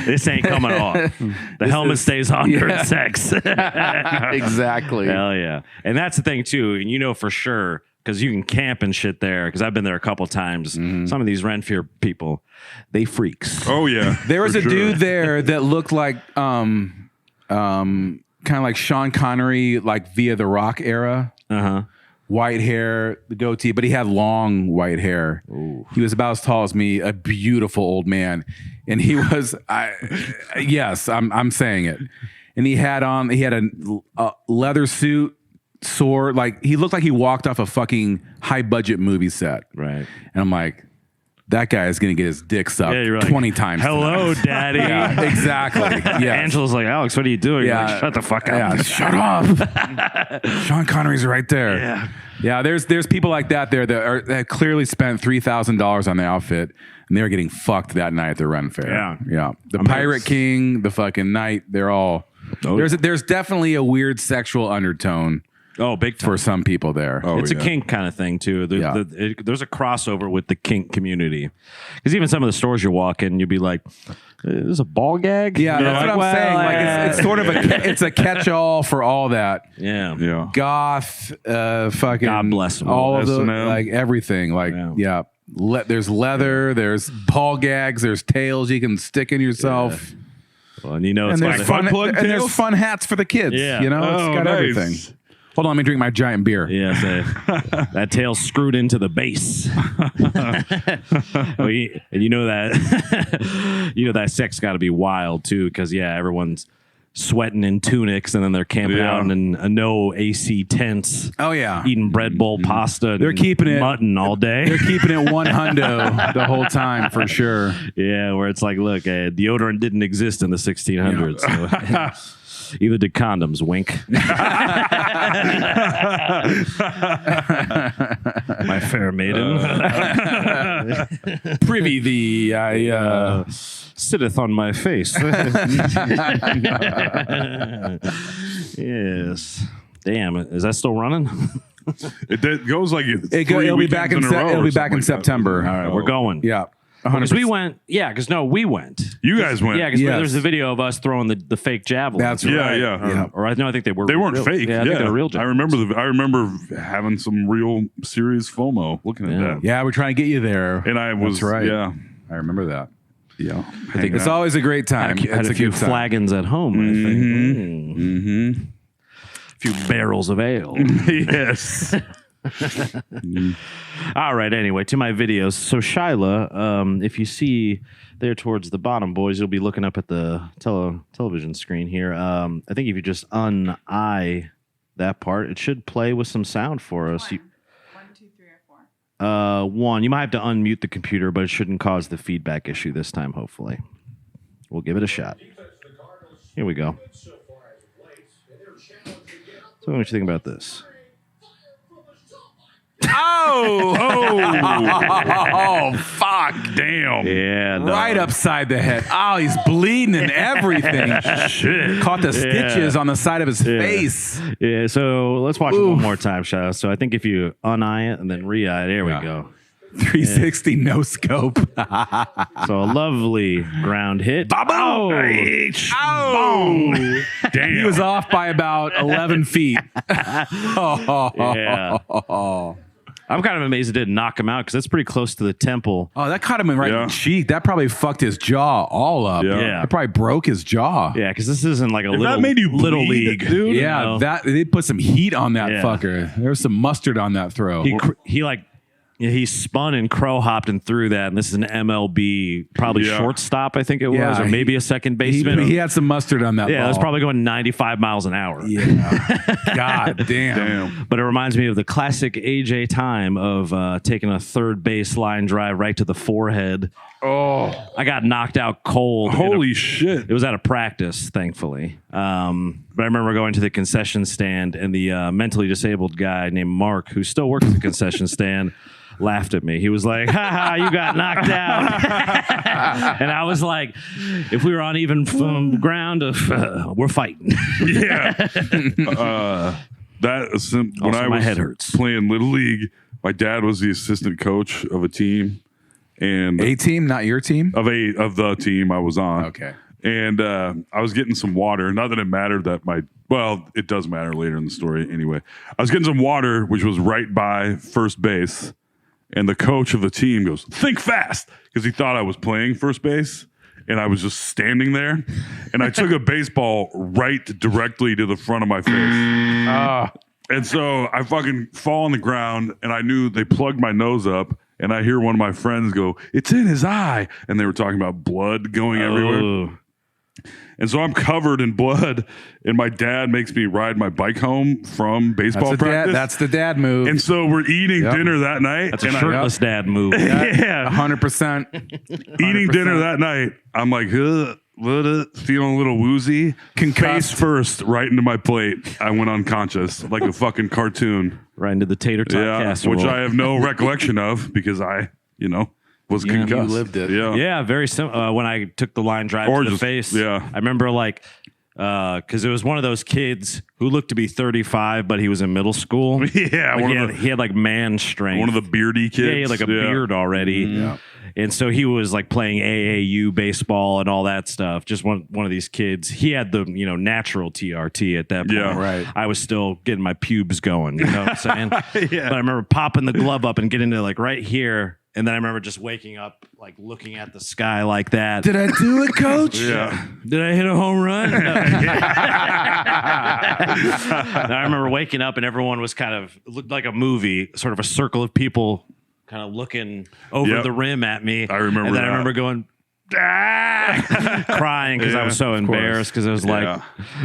This ain't coming off. The helmet stays on during sex. Exactly. Hell yeah. And that's the thing too. And for sure, because you can camp and shit there. Because I've been there a couple times. Some of these Ren Fair people, they freaks. Oh yeah. There was for a sure. dude there that looked like kind of like Sean Connery, like via the Rock era. White hair, the goatee, but he had long white hair. He was about as tall as me, a beautiful old man. And he was, yes, I'm saying it. And he had a leather suit, sword. Like he looked like he walked off a fucking high budget movie set. Right. And I'm like, that guy is going to get his dick sucked you're like, 20 times. Hello, Daddy. Yeah, exactly. Yeah. Angela's like, Alex, what are you doing? You're like, shut the fuck up. Yeah, shut up. Sean Connery's right there. Yeah. Yeah, there's people like that there that clearly spent $3,000 on the outfit, and they were getting fucked that night at the Ren Fair. Yeah. The Pirate King, the fucking Knight, they're all. There's definitely a weird sexual undertone. Oh, big time. For some people there. Oh, It's a kink kind of thing too. There's a crossover with the kink community, because even some of the stores you walk in, you'd be like, "Is this a ball gag?" Yeah, You're that's like, what I'm saying. Like it's sort of it's a catch-all for all that. Yeah. Yeah. Goth, fucking God bless 'em. all of the S&M. like everything. Like there's leather, there's ball gags, there's tails you can stick in yourself. Well, and you know, And it's there's got fun, plug and there's tails? fun hats for the kids. Yeah. You know, it's got everything. Hold on, let me drink my giant beer. Yeah, that tail's screwed into the base. And you know that that sex got to be wild too, because everyone's sweating in tunics, and then they're camping out in no AC tents. Oh yeah, Eating bread bowl pasta. They're and keeping it mutton all day. They're keeping it one hundo the whole time for sure. Yeah, where it's like, look, deodorant didn't exist in the 1600s. So. Either did condoms, wink. My fair maiden. Privy thee, I sitteth on my face. Yes. Damn, is that still running? It goes like it'll be back in it'll be back in September. All right, we're going. Yeah. Because we went, we went. You guys went. Yeah, because Yes. there's a video of us throwing the fake javelins. That's right. Yeah. Or I think they were. They weren't real. fake. Yeah, I think they were real I javelins. remember having some real serious FOMO looking at that. Yeah, we're trying to get you there. And I was That's right. Yeah. I remember that. Yeah. It's always a great time. Had It's a few good time. flagons at home, I think. Mm-hmm. A few barrels of ale. Yes. All right, anyway, to my videos. So Shyla, if you see there towards the bottom, boys, you'll be looking up at the television screen here. I think if you just un-eye that part, it should play with some sound for us. One, 2, 3, or 4. One, you might have to unmute the computer, but it shouldn't cause the feedback issue this time, hopefully. We'll give it a shot. Here we go. So what do you think about this? Oh, fuck. Damn. Yeah, no. Right upside the head. Oh, he's bleeding and everything. Shit. Caught the stitches on the side of his face. Yeah, so let's watch it one more time, Shadow. So I think if you un-eye it and then re-eye it, there we go. 360 no scope. So a lovely ground hit. Oh. Boom. Damn. He was off by about 11 feet. Yeah. I'm kind of amazed it didn't knock him out because that's pretty close to the temple. Oh, that caught him right in Yeah. the cheek. That probably fucked his jaw all up. Yeah. That probably broke his jaw. Yeah, because this isn't like a If little, that made you little bleed, league. dude. Yeah, you know? that they put some heat on that Yeah. fucker. There was some mustard on that throw. He spun and crow hopped and threw that, and this is an MLB probably Yeah. shortstop, I think it was, Yeah, or maybe a second baseman. he had some mustard on that yeah, ball. it was probably going 95 miles an hour. Yeah. God damn. Damn. But it reminds me of the classic AJ time of taking a third base line drive right to the forehead. Oh, I got knocked out cold. holy shit. It was out of practice, thankfully. But I remember going to the concession stand, and the mentally disabled guy named Mark, who still works at the concession stand, laughed at me. He was like, "Ha ha, you got knocked out." And I was like, "If we were on even ground, we're fighting." Yeah. When Also, I my was head hurts. playing Little League, my dad was the assistant coach of a team. And A team, not your team? of the team I was on. Okay. And I was getting some water. Not that it mattered that it does matter later in the story anyway. I was getting some water, which was right by first base. And the coach of the team goes, "Think fast," because he thought I was playing first base. And I was just standing there. And I took a baseball right directly to the front of my face. And so I fucking fall on the ground. And I knew they plugged my nose up. And I hear one of my friends go, "It's in his eye." And they were talking about blood going everywhere. Oh. And so I'm covered in blood, and my dad makes me ride my bike home from baseball practice. That's the dad move. And so we're eating dinner that night. That's a shirtless dad move. Yeah. 100%. Eating dinner that night. I'm like, feeling a little woozy. Face first right into my plate. I went unconscious like a fucking cartoon. Right into the tater tot casserole. Which I have no recollection of because I, was concussed. You lived it. Yeah. Yeah, very simple. When I took the line drive Or to the just- face, yeah. I remember because it was one of those kids who looked to be 35, but he was in middle school. Yeah, He had like man strength. one of the beardy kids. Yeah, he had like a beard already. Yeah. And so he was like playing AAU baseball and all that stuff. Just one of these kids. He had the natural TRT at that point. Yeah, right. I was still getting my pubes going. You know what I'm saying? Yeah. But I remember popping the glove up and getting to like right here. And then I remember just waking up, like looking at the sky like that. Did I do it, coach? Yeah. Did I hit a home run? No. I remember waking up and everyone was looked like a movie, sort of a circle of people kind of looking over the rim at me. I remember And then that. I remember going, crying because I was so embarrassed because I was like,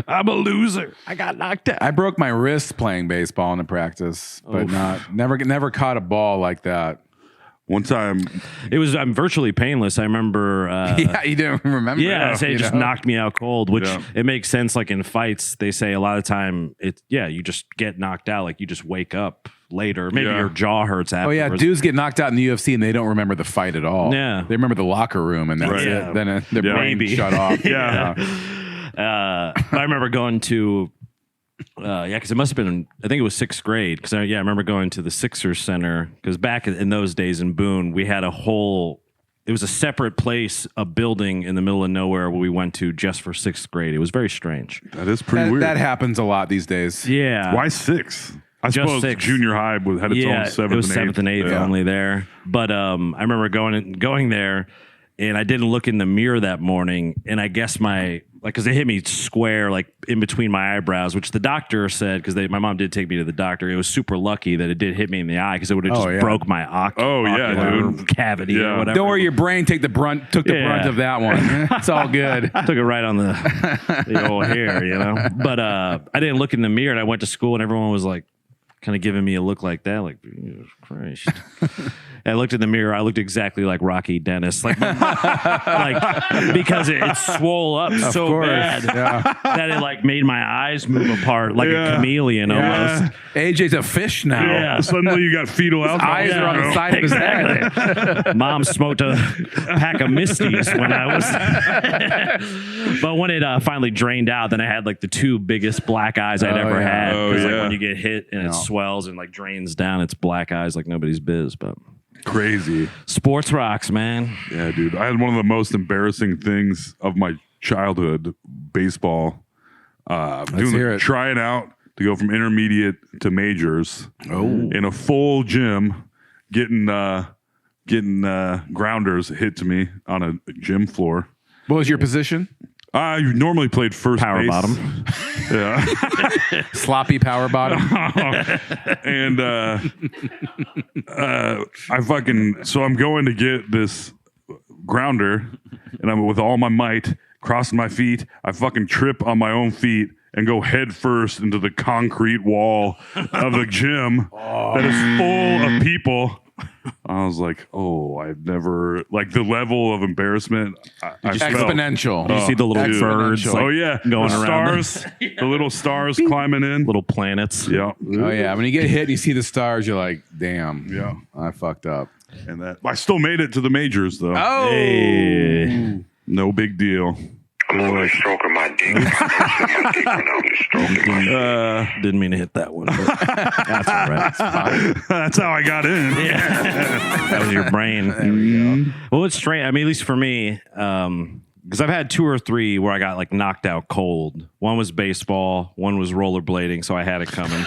I'm a loser. I got knocked out. I broke my wrist playing baseball in the practice, but never caught a ball like that. One time, I'm virtually painless. I remember. Yeah, you didn't remember. Yeah, I say it just knocked me out cold, which Yeah. it makes sense. Like in fights, they say a lot of time you just get knocked out. Like you just wake up later. Maybe Yeah. your jaw hurts Oh afterwards. yeah, dudes get knocked out in the UFC and they don't remember the fight at all. Yeah. They remember the locker room and that's Right. it. Yeah. Then their brain Maybe. shut off. Yeah. I remember going to, because it must have been, I think it was sixth grade. Because I remember going to the Sixers Center. Because back in those days in Boone, we had it was a separate place, a building in the middle of nowhere where we went to just for sixth grade. It was very strange. that is pretty weird. That happens a lot these days. Yeah. Why 6? I Just suppose 6. junior high had its own 7th it was and 7th and 8th Yeah. only there. But I remember going there, and I didn't look in the mirror that morning, and I guess because it hit me square, like in between my eyebrows, which the doctor said, because my mom did take me to the doctor. It was super lucky that it did hit me in the eye because it would have just broke my ocular dude. cavity Yeah. or whatever. Don't worry, your brain took the brunt of that one. It's all good. Took it right on the old hair, But I didn't look in the mirror, and I went to school, and everyone was like, kind of giving me a look like that, like, Jesus Christ. I looked in the mirror. I looked exactly like Rocky Dennis, like because it swole up so course, bad yeah. that it like made my eyes move apart like a chameleon almost. AJ's a fish now. Yeah. Suddenly you got fetal alcohol. Eyes are on the side of his head. Mom smoked a pack of Misties when I was, but when it finally drained out, then I had like the 2 biggest black eyes I'd ever had. Oh, Because yeah. like when you get hit and it swells and like drains down, it's black eyes like nobody's biz. But Crazy. sports rocks, man. Yeah, dude. I had one of the most embarrassing things of my childhood, baseball. hear it. Trying out to go from intermediate to majors in a full gym, getting grounders hit to me on a gym floor. What was your position? I normally played first Power base. bottom. Yeah. Sloppy power bottom. And so I'm going to get this grounder, and I'm with all my might crossing my feet. I fucking trip on my own feet and go head first into the concrete wall of the gym that is full of people. I was like, I've never, like, the level of embarrassment I felt. Exponential. You see the little Exponential. birds like, Oh yeah, going the around stars, the little stars climbing in. little planets. Yeah, Oh yeah, when you get hit and you see the stars, you're like, damn. Yeah. I fucked up. and that I still made it to the majors though. Oh, Hey. No big deal. I'm over there stroking my dick. My dick went over there stroking my dick. Didn't mean to hit that one. But that's all right. That's how I got in. That was your brain. There we go. Well, it's strange. I mean, at least for me, because I've had 2 or 3 where I got like knocked out cold. One was baseball, one was rollerblading, so I had it coming.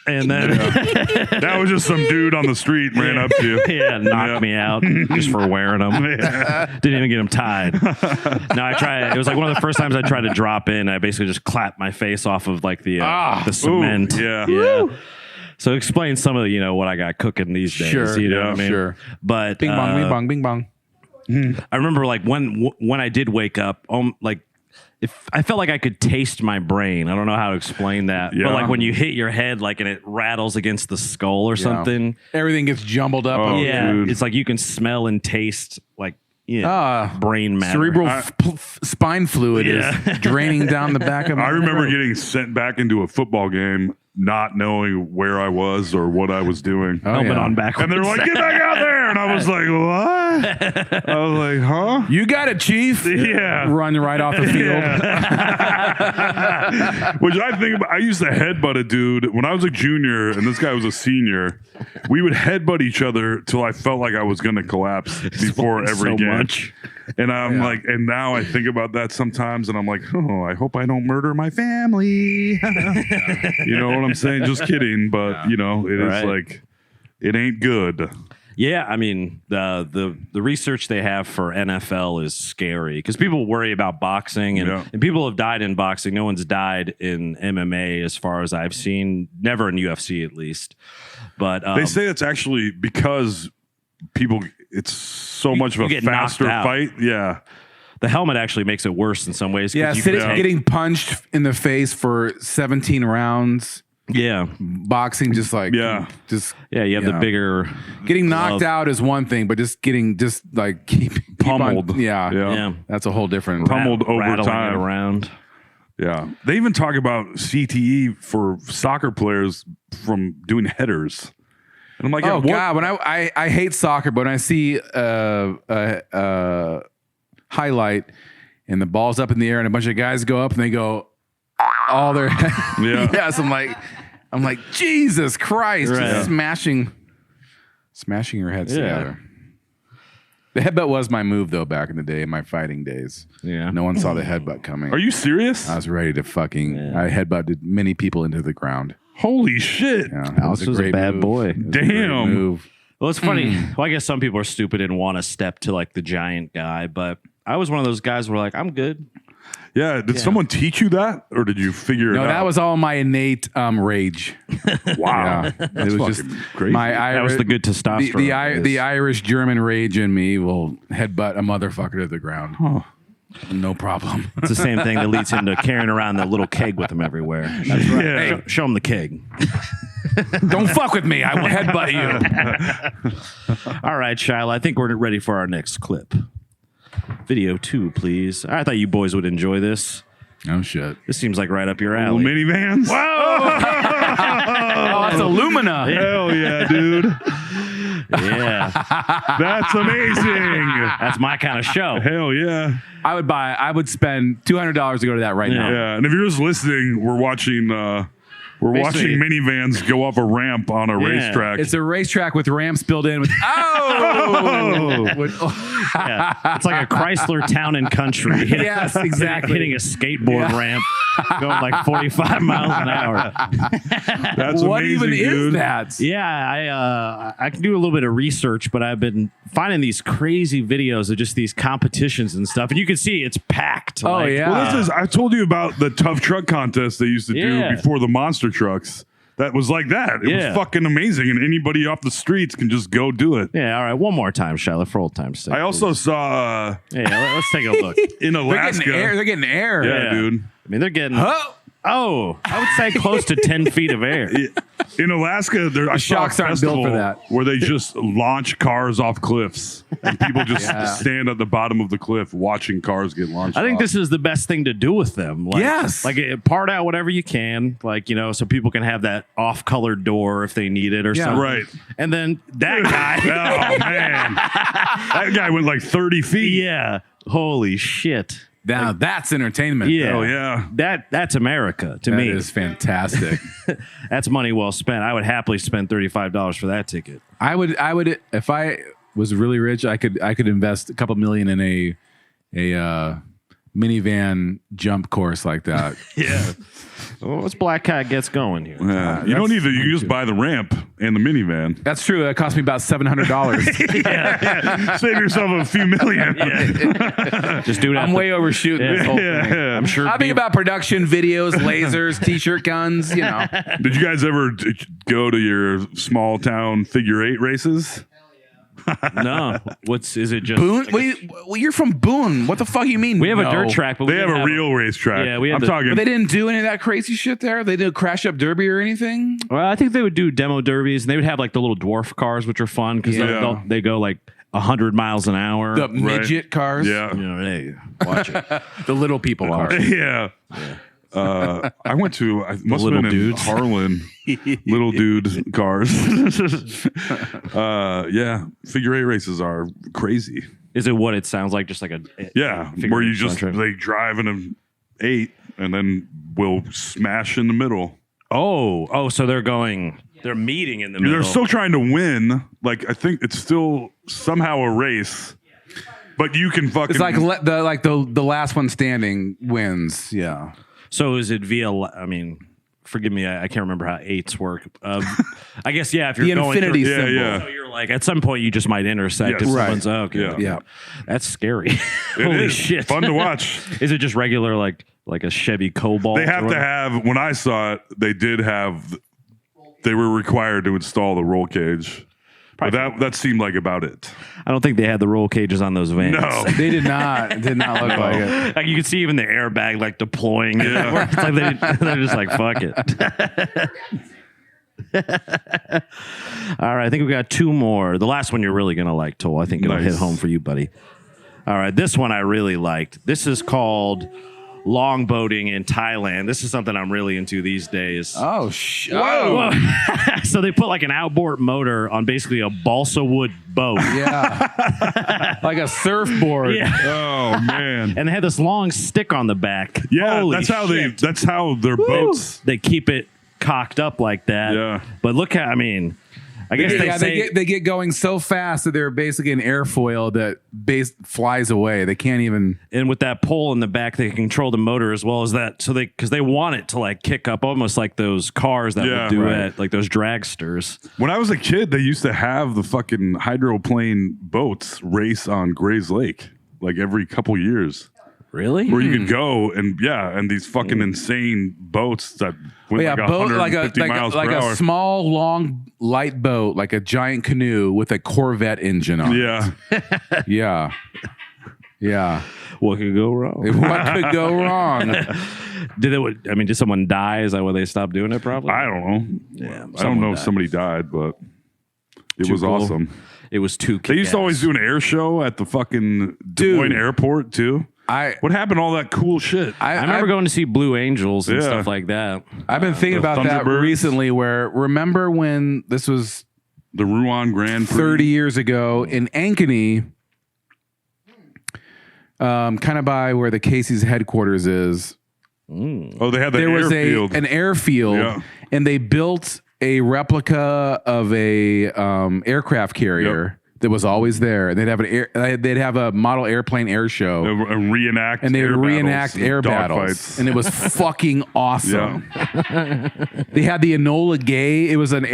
And then, That was just some dude on the street ran up to you. yeah, knocked Yeah. me out just for wearing them. Didn't even get them tied. No, I tried. It was like one of the first times I tried to drop in. I basically just clapped my face off of like the cement. Ooh, yeah. Yeah. So explain some of what I got cooking these days. Sure, You know yeah, what I mean? sure. But bing bong, bing bong, bing bong. I remember like when I did wake up, like I felt like I could taste my brain. I don't know how to explain that. Yeah. But like when you hit your head, like, and it rattles against the skull or something. Everything gets jumbled up. Oh, Yeah. dude. It's like you can smell and taste like brain matter. Cerebral spine fluid is draining down the back of my I remember throat. getting sent back into a football game, not knowing where I was or what I was doing. Helmet on backwards. And they're like, get back out there. And I was like, what? I was like, huh? You got it, Chief. Yeah. Run right off the field. Which I think about, I used to headbutt a dude when I was a junior and this guy was a senior. We would headbutt each other till I felt like I was going to collapse before every so game. much. And I'm like, and now I think about that sometimes and I'm like, oh, I hope I don't murder my family. You know what I'm saying? Just kidding. But, you know, it is like, it ain't good. Yeah, I mean the research they have for NFL is scary because people worry about boxing and people have died in boxing. No one's died in MMA as far as I've seen. Never in UFC at least. But they say it's actually because people. It's so much of a get faster knocked out. fight. Yeah. the helmet actually makes it worse in some ways. 'Cause Yeah, you can- getting punched in the face for 17 rounds. yeah, Boxing, just like Yeah. you have Yeah. the bigger getting knocked glove. out is one thing, but just keep Pummeled. on, yeah, Yeah, that's a whole different. Pummeled over rattling time. it around. Yeah. They even talk about CTE for soccer players from doing headers. And I'm like, Oh what? God! When I hate soccer, but when I see highlight and the ball's up in the air and a bunch of guys go up and they go all their Yeah. yes, I'm like Jesus Christ, Right. just smashing your heads Yeah. together. The headbutt was my move though back in the day in my fighting days. Yeah. No one saw the headbutt coming. Are you serious? I was ready to I headbutted many people into the ground. Holy shit. Yeah, Alex was a great bad move. boy. It was a great Damn. move. Well, it's funny. Well, I guess some people are stupid and want to step to like the giant guy, but I was one of those guys where like I'm good. Yeah. Did someone teach you that or did you figure it No, out? that was all my innate rage. wow. Yeah, That's it was just fucking crazy. my That was the good testosterone. the Irish German rage in me will headbutt a motherfucker to the ground. No problem. It's the same thing that leads him to carrying around that little keg with him everywhere. That's right. Yeah. Show him the keg. Don't fuck with me. I will headbutt you. All right, Shiloh. I think we're ready for our next clip. Video 2, please. I thought you boys would enjoy this. Oh shit. This seems like right up your Little alley. minivans. Oh, that's Illumina. Hell yeah, dude. Yeah, That's amazing. that's my kind of show. Hell yeah. I would spend $200 to go to that right now. Yeah. And if you're just listening, we're watching Basically- minivans go off a ramp on a racetrack. It's a racetrack with ramps built in with Yeah. It's like a Chrysler Town and Country. Yes, exactly. Hitting a skateboard ramp, going like 45 miles an hour. That's what amazing, even dude. is that? Yeah, I can do a little bit of research, but I've been finding these crazy videos of just these competitions and stuff, and you can see it's packed. Oh, Like, yeah. Well, I told you about the tough truck contest they used to Yeah. do before the monster trucks. That was like that. It Yeah. was fucking amazing, and anybody off the streets can just go do it. Yeah, all right, one more time, Shiloh, for old time's sake. I also saw Yeah, let's take a look. in They're Alaska. getting air. They're getting air. Yeah, dude. I mean, they're getting. Oh. Oh, I would say close to 10 feet of air. In Alaska, I saw a shocks aren't built festival for that. where they just launch cars off cliffs, and people just stand at the bottom of the cliff watching cars get launched. I think off. this is the best thing to do with them. Like, Yes. Like part out whatever you can, like, you know, so people can have that off-colored door if they need it or something. Right. And then that guy. Oh man, that guy went like 30 feet. Yeah. Holy shit. Now that's entertainment. Yeah. Oh yeah. That's America to That me. is fantastic. That's money well spent. I would happily spend $35 for that ticket. I would if I was really rich, I could invest a couple million in a minivan jump course like that. Yeah. Well, what's Black Cat gets going here? Yeah. You don't need to. You can just buy the ramp and the minivan. That's true. That cost me about $700. Yeah. Save yourself a few million. Just do it. I'm way overshooting this whole thing. I'm sure. I think about production videos, lasers, t-shirt guns. You know, Did you guys ever go to your small town figure 8 races? No. Is it just Boone? like You're from Boone. What the fuck you mean? we have no? a dirt track, but we They have didn't a real racetrack. Yeah, we have I'm the- talking. But they didn't do any of that crazy shit there. They didn't crash up derby or anything. Well, I think they would do demo derbies, and they would have like the little dwarf cars, which are fun because Yeah. they go like 100 miles an hour. The midget cars. Yeah. You know, hey, watch it. The little people cars. Yeah. I went to I must have little been in dudes. Harlan, little dude cars. Yeah, figure eight races are crazy. Is it what it sounds like? Just like a Yeah, figure where you eight just fun track? they drive in an 8 and then will smash in the middle. So they're meeting in the middle. They're still trying to win. Like I think it's still somehow a race, but you can fucking. It's like the last one standing wins. Yeah. So is it via? I mean, forgive me, I can't remember how eights work. I guess if you're The going infinity through, symbol. Yeah. So you're like at some point you just might intersect. Yes. If Right. someone's okay. Yeah. Yeah. That's scary. It Holy is shit! fun to watch. Is it just regular like a Chevy Cobalt? They have or to whatever? have. When I saw it, they were required to install the roll cage. But that seemed like about it. I don't think they had the roll cages on those vans. No. They did not. It did not look like it. Like you could see even the airbag like deploying. Yeah. It's like they're just like fuck it. All right, I think we got two more. The last one you're really gonna like, Toll. I think it'll Nice. hit home for you, buddy. All right, this one I really liked. This is called longboating in Thailand. This is something I'm really into these days. Oh shit! Whoa. So they put like an outboard motor on basically a balsa wood boat. Yeah, like a surfboard. Yeah. Oh man. And they had this long stick on the back. Yeah, Holy that's how shit. that's how their boats. They keep it cocked up like that. Yeah. But look how, I mean, I guess They get going so fast that they're basically an airfoil that flies away. They can't even. and with that pole in the back, they can control the motor as well as that. So because they want it to like kick up almost like those cars that Yeah, would do right. at like those dragsters. When I was a kid, they used to have the fucking hydroplane boats race on Gray's Lake like every couple years. Really? Where you could go and these fucking insane boats that went like boat 150 miles per hour. a small, long, light boat, like a giant canoe with a Corvette engine on. Yeah. Yeah. Yeah. What could go wrong? What could go wrong? Did someone die? Is that why they stopped doing it? Probably. I don't know. Yeah, I don't know if died. somebody died, but it Too was cool. awesome. It was too. They used to always do an air show at the fucking Des Moines airport too. What happened to all that cool shit? I remember going to see Blue Angels and Yeah. stuff like that. I've been thinking The about that Thunderbirds. recently. Where remember when this was The Rouen Grand Prix. 30 years ago in Ankeny, kind of by where the Casey's headquarters is. Oh, they had the There was airfield. an airfield, Yeah. and they built a replica of a aircraft carrier that was always there. They'd have a model airplane air show, A reenact, and they would air reenact battles, air dog battles, fights. and it was fucking awesome. They had the Enola Gay. It was an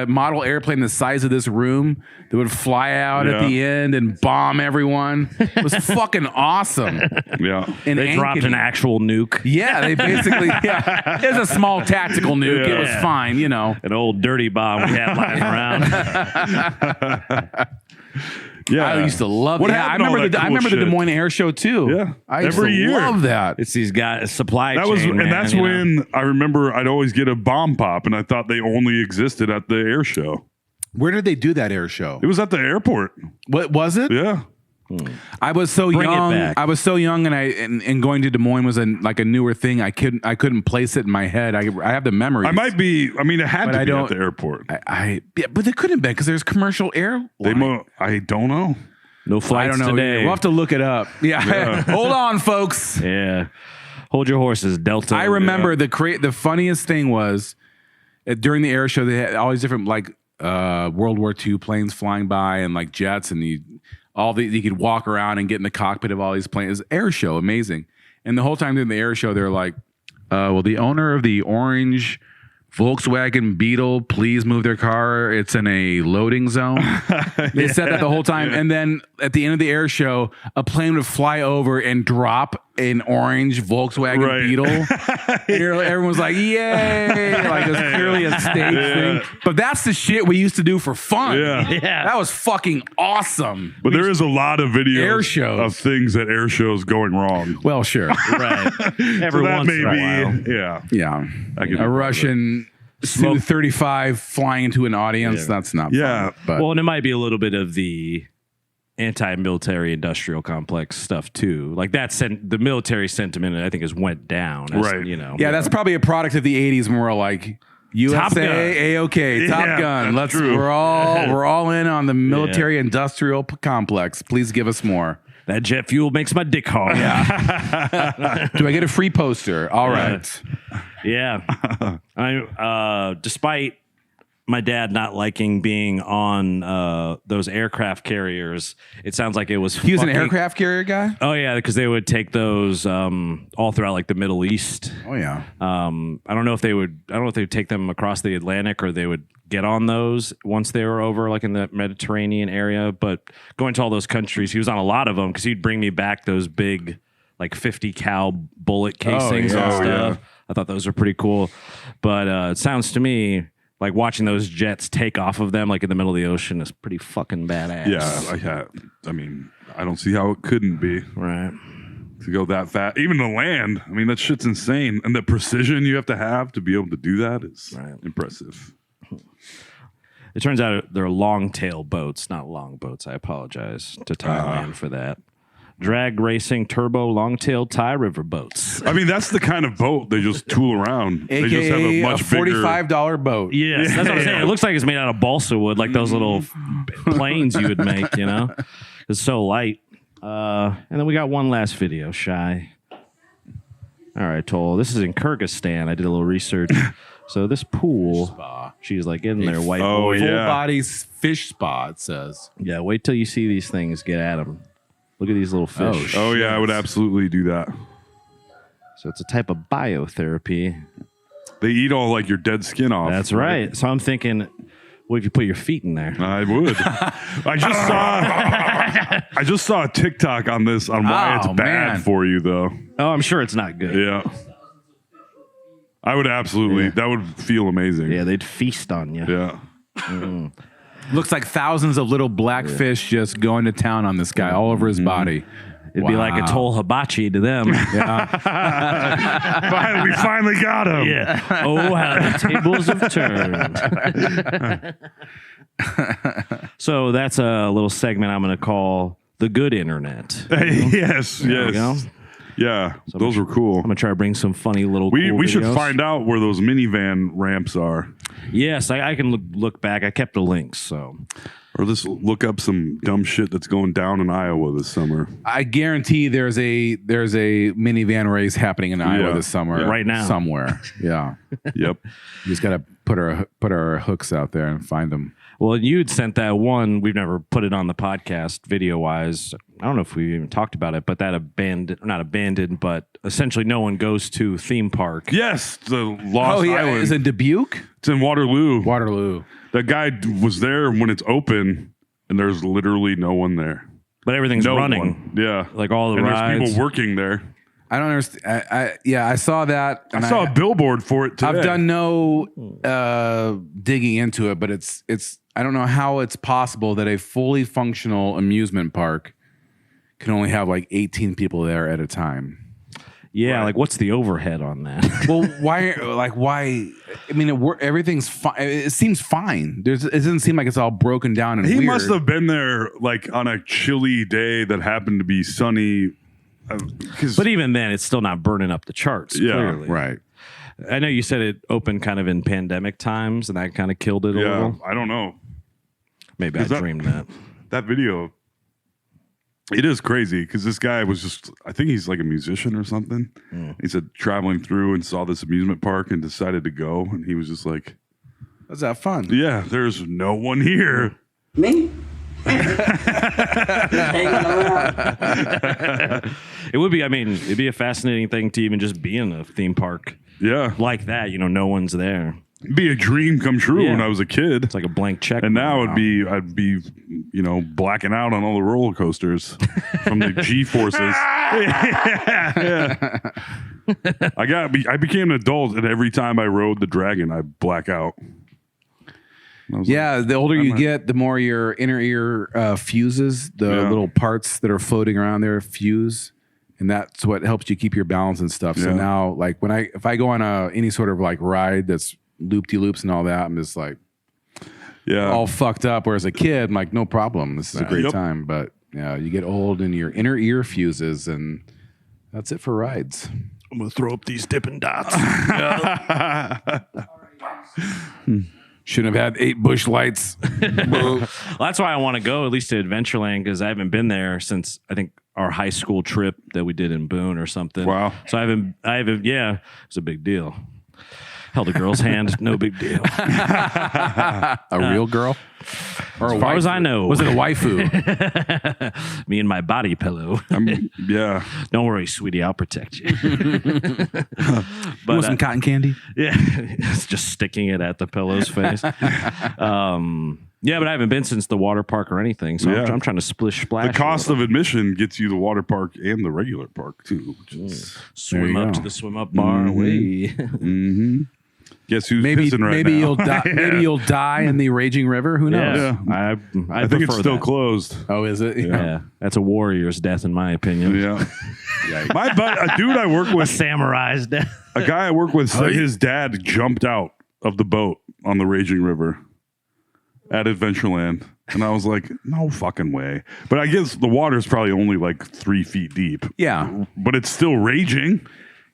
model airplane the size of this room that would fly out at Yeah. the end and bomb everyone. It was fucking awesome. Yeah. In They dropped Ankeny. an actual nuke. Yeah, they basically. Yeah, it was a small tactical nuke. It was Yeah. fine, you know. An old dirty bomb we had lying around. Yeah. I used to love. What Yeah, I happened to all remember that I cool remember the Des shit? Moines Air Show too. Yeah. I used Every to year. love that. It's these guys supply That was, chain. and man, that's you know? when I remember I'd always get a bomb pop, and I thought they only existed at the air show. Where did they do that air show? It was at the airport. What was it? Yeah. I was so Bring it young. back. I was so young, and going to Des Moines was like a newer thing. I couldn't place it in my head. I have the memories. I might be. I mean, it had But to I be don't- at the airport. Yeah, but they couldn't be because there's commercial air. I don't know. No I flights don't know. today. We'll have to look it up. Yeah. Hold on, folks. Yeah. Hold your horses, Delta. I remember the funniest thing was during the air show they had all these different like World War II planes flying by and like jets, and you could walk around and get in the cockpit of all these planes. It was air show, amazing. And the whole time during the air show, they're like, "Well, the owner of the orange Volkswagen Beetle, please move their car. It's in a loading zone." They said that the whole time, and then at the end of the air show, a plane would fly over and drop an orange Volkswagen Beetle. Everyone's like, yay. Like, it's clearly a stage thing. But that's the shit we used to do for fun. Yeah. That was fucking awesome. But there is a lot of videos Air shows. of things at air shows going wrong. Well, sure. Right. So that may be, Yeah. I can A Russian Su-35 flying into an audience. That's not fun. But Well, and it might be a little bit of the anti-military industrial complex stuff too. Like the military sentiment, I think, has went down. As, you know. Yeah, that's probably a product of the 80s when we're like, USA, A-OK, Top Gun. We're all in on the military industrial complex. Please give us more. That jet fuel makes my dick hard. Yeah. Do I get a free poster? All right. Yeah. Despite my dad not liking being on those aircraft carriers, it sounds like it was. He was an aircraft carrier guy? Oh yeah, because they would take those all throughout like the Middle East. Oh yeah. I don't know if they would take them across the Atlantic, or they would get on those once they were over like in the Mediterranean area. But going to all those countries, he was on a lot of them because he'd bring me back those big like 50 cal bullet casings and stuff. Yeah. I thought those were pretty cool. But it sounds to me like watching those jets take off of them like in the middle of the ocean is pretty fucking badass. Yeah, I mean, I don't see how it couldn't be. Right. To go that fast. Even to land, I mean, that shit's insane. And the precision you have to be able to do that is impressive. It turns out they're long-tail boats, not long boats. I apologize to Thailand for that. Drag racing turbo long-tail Thai river boats. I mean, that's the kind of boat they just tool around. AKA they just have a much $45 boat. Yes, that's what I'm saying. It looks like it's made out of balsa wood, like those little planes you would make, you know? It's so light. And then we got one last video, Shy. All right, Toll. This is in Kyrgyzstan. I did a little research. So this pool, she's like in there, white boy. Full body fish spa, it says. Yeah, wait till you see these things get at them. Look at these little fish. Oh yeah, I would absolutely do that. So it's a type of biotherapy. They eat all like your dead skin off. That's right. So I'm thinking, what if you put your feet in there? I would. I just saw a TikTok on this on why it's bad for you though. Oh, I'm sure it's not good. Yeah. I would absolutely. That would feel amazing. Yeah, they'd feast on you. Yeah. Looks like thousands of little black fish just going to town on this guy all over his body. It'd be like a Toll hibachi to them. We finally got him. Yeah. Oh, how the tables have turned. So that's a little segment I'm going to call the good internet. Yes. There we go. Yeah, so those were cool. I'm going to try to bring some funny little We should videos. find out where those minivan ramps are. Yes, I can look back. I kept the links, so. Or let's look up some dumb shit that's going down in Iowa this summer. I guarantee there's a minivan race happening in Iowa this summer. Right now. Somewhere. Yeah. Yep. You just got to put our hooks out there and find them. Well, you'd sent that one. We've never put it on the podcast video-wise. I don't know if we even talked about it, but that not abandoned, but essentially no one goes to theme park. Yes, the Lost Island. Is it Dubuque? It's in Waterloo. That guy was there when it's open, and there's literally no one there. But everything's running. One. Yeah. Like all the and rides. there's people working there. I don't understand. I saw that. I saw a billboard for it today. I've done no digging into it, but it's. I don't know how it's possible that a fully functional amusement park can only have like 18 people there at a time. Yeah, like what's the overhead on that? Well, why? I mean, everything's fine. It seems fine. It doesn't seem like it's all broken down and he weird. must have been there like on a chilly day that happened to be sunny. But even then, it's still not burning up the charts. Yeah, clearly. Right. I know you said it opened kind of in pandemic times, and that kind of killed it a little. I don't know. Maybe I dreamed that. That video, it is crazy because this guy was just, I think he's like a musician or something. He said traveling through and saw this amusement park and decided to go. And he was just like, was that fun? Yeah, there's no one here. Me? It would be, it'd be a fascinating thing to even just be in a theme park. Yeah. Like that, no one's there. be a dream come true Yeah. when I was a kid. It's like a blank check. And now I'd be, blacking out on all the roller coasters from the G forces. I became an adult, and every time I rode the dragon, I black out. Yeah, the older you get, the more your inner ear fuses, the little parts that are floating around there fuse, and that's what helps you keep your balance and stuff. So now, like if I go on any sort of like ride that's loop-de-loops and all that, I'm just like all fucked up. Whereas a kid, I'm like, no problem, this is a great time. But yeah, you get old and your inner ear fuses, and that's it for rides. I'm gonna throw up these Dippin' Dots. Shouldn't have had 8 bush lights. Well, that's why I want to go at least to Adventureland, because I haven't been there since I think our high school trip that we did in Boone or something. Wow. So I haven't. Yeah, it's a big deal. Held a girl's hand, no big deal. A real girl? Or As far as I know. Was it a waifu? Me and my body pillow. Yeah. Don't worry, sweetie, I'll protect you. Want some cotton candy? Yeah, it's just sticking it at the pillow's face. Yeah, but I haven't been since the water park or anything, so I'm trying to splash. The cost of admission gets you the water park and the regular park too. Which is, swim up to the swim up bar. Guess who's Maybe pissing right maybe now? you'll die. Maybe you'll die in the raging river. Who knows? Yeah, I think it's still closed. Oh, is it? Yeah, that's a warrior's death, in my opinion. Yeah. A dude I work A with, samurai's death. a guy I work with, said his dad jumped out of the boat on the raging river at Adventureland. And I was like, no fucking way. But I guess the water's probably only like 3 feet deep. Yeah. But it's still raging.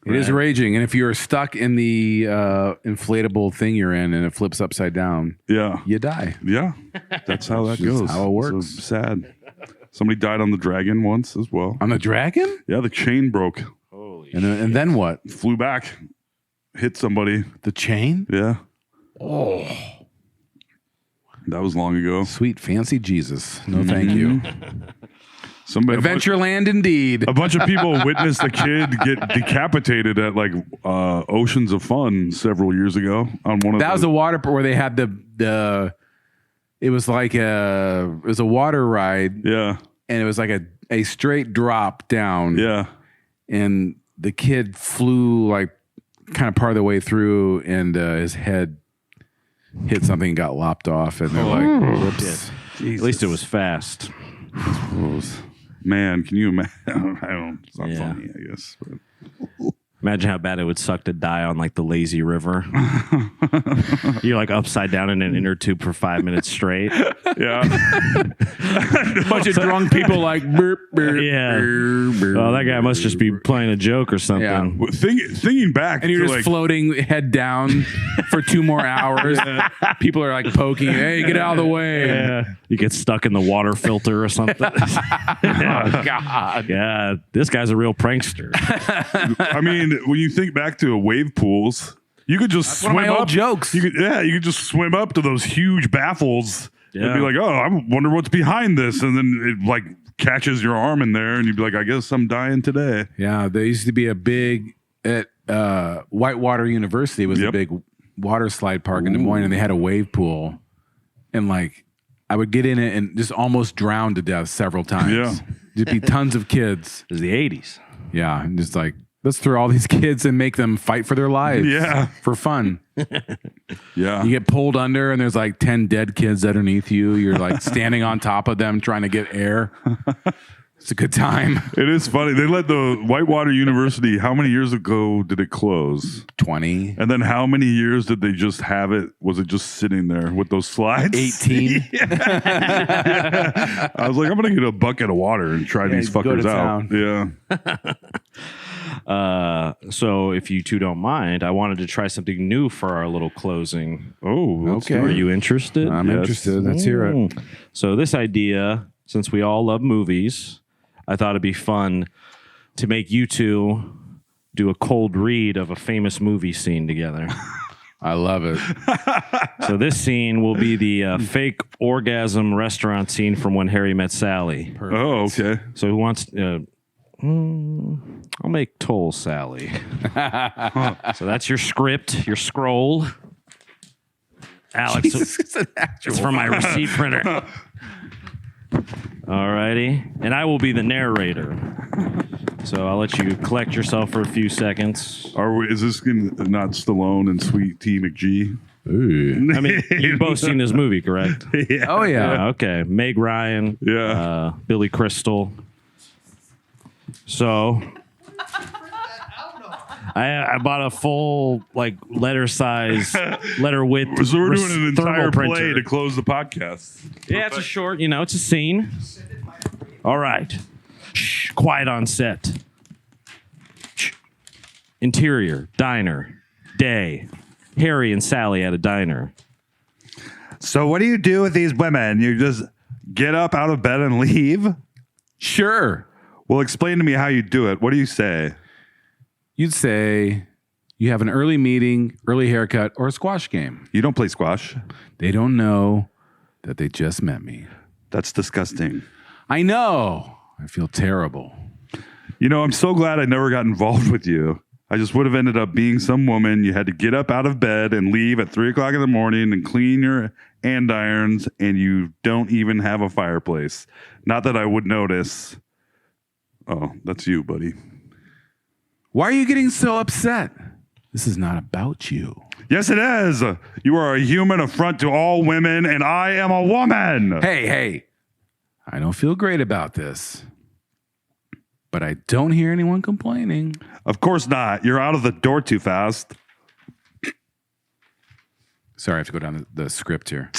It is raging. And if you're stuck in the inflatable thing you're in and it flips upside down, you die. Yeah. That's how that Just goes. how it works. So sad. Somebody died on the dragon once as well. On the dragon? Yeah, the chain broke. Holy And then what? Flew back. Hit somebody. The chain? Yeah. Oh. That was long ago. Sweet fancy Jesus. No, thank you. Adventureland indeed. A bunch of people witnessed a kid get decapitated at like Oceans of Fun several years ago on one of That was a water park where they had it was like it was a water ride. Yeah. And it was like a straight drop down. Yeah. And the kid flew like kind of part of the way through, and his head hit something and got lopped off. And they're like, whoops. At least it was fast. Man, can you imagine? It's not funny, I guess. But. Imagine how bad it would suck to die on like the lazy river. You're like upside down in an inner tube for 5 minutes straight. Yeah. A bunch of drunk people like, burp, burp, Yeah. burp, burp, Oh, that guy must just be playing a joke or something. Yeah. Well, thinking back, and you're to just like, floating head down for 2 more hours. People are like poking you. Hey, get out of the way. Yeah. You get stuck in the water filter or something. Oh, God. Yeah, this guy's a real prankster. I mean, when you think back to wave pools, you could just swim one of my up. old jokes. You could just swim up to those huge baffles and be like, "Oh, I wonder what's behind this," and then it like catches your arm in there, and you'd be like, "I guess I'm dying today." Yeah, there used to be a big at Whitewater University was a big water slide park in Des Moines, and they had a wave pool, and like I would get in it and just almost drown to death several times. Yeah. There'd be tons of kids. It was the 80s. Yeah, and just like, let's throw all these kids and make them fight for their lives. Yeah. For fun. Yeah. You get pulled under and there's like 10 dead kids underneath you. You're like standing on top of them trying to get air. It's a good time. It is funny. They let the Whitewater University, how many years ago did it close? 20. And then how many years did they just have it? Was it just sitting there with those slides? 18. I was like, I'm going to get a bucket of water and try these go to fuckers out. town. Yeah. So if you two don't mind, I wanted to try something new for our little closing. Oh, Okay. Are you interested? I'm interested. Let's hear it. So this idea, since we all love movies, I thought it'd be fun to make you two do a cold read of a famous movie scene together. I love it. So this scene will be the fake orgasm restaurant scene from When Harry Met Sally. Oh, okay. So who wants... I'll make Toll Sally. So that's your script, your scroll. Alex, Jesus, it's an actual it's for my receipt printer. All righty. And I will be the narrator. So I'll let you collect yourself for a few seconds. Is this not Stallone and Sweet T McGee? Ooh. I mean, you've both seen this movie, correct? Yeah. Oh, yeah. Yeah, okay. Meg Ryan. Yeah. Billy Crystal. So I bought a full letter width. So we're doing an entire thermal play printer. to close the podcast. Yeah, it's a short. It's a scene. All right. Shh, quiet on set. Shh. Interior diner. Day. Harry and Sally at a diner. So what do you do with these women? You just get up out of bed and leave? Sure. Well, explain to me how you do it. What do you say? You'd say you have an early meeting, early haircut, or a squash game. You don't play squash. They don't know that they just met me. That's disgusting. I know. I feel terrible. I'm so glad I never got involved with you. I just would have ended up being some woman. You had to get up out of bed and leave at 3 o'clock in the morning and clean your andirons, and you don't even have a fireplace. Not that I would notice. Oh, that's you, buddy. Why are you getting so upset? This is not about you. Yes, it is. You are a human affront to all women, and I am a woman. Hey. I don't feel great about this. But I don't hear anyone complaining. Of course not. You're out of the door too fast. Sorry, I have to go down the script here.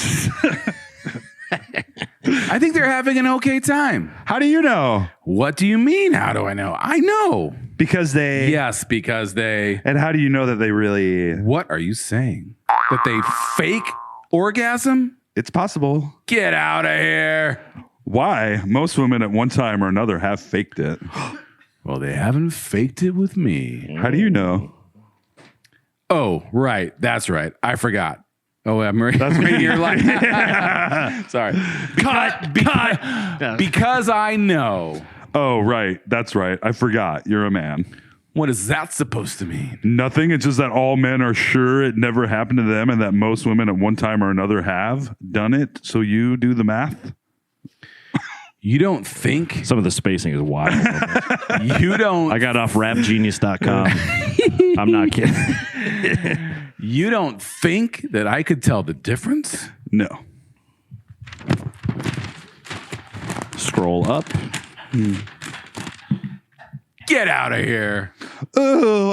I think they're having an okay time. How do you know? What do you mean? How do I know? I know. Because they... Yes, because they... And how do you know that they really... What are you saying? That they fake orgasm? It's possible. Get out of here. Why? Most women at one time or another have faked it. Well, they haven't faked it with me. How do you know? Oh, right. That's right. I forgot. Oh, I'm right. That's me. You're like, sorry. Cut. Because I know. Oh, right. That's right. I forgot. You're a man. What is that supposed to mean? Nothing. It's just that all men are sure it never happened to them and that most women at one time or another have done it. So you do the math. You don't think? Some of the spacing is wild. You don't. I got off rapgenius.com. I'm not kidding. You don't think that I could tell the difference? No. Scroll up. Get out of here. Ooh,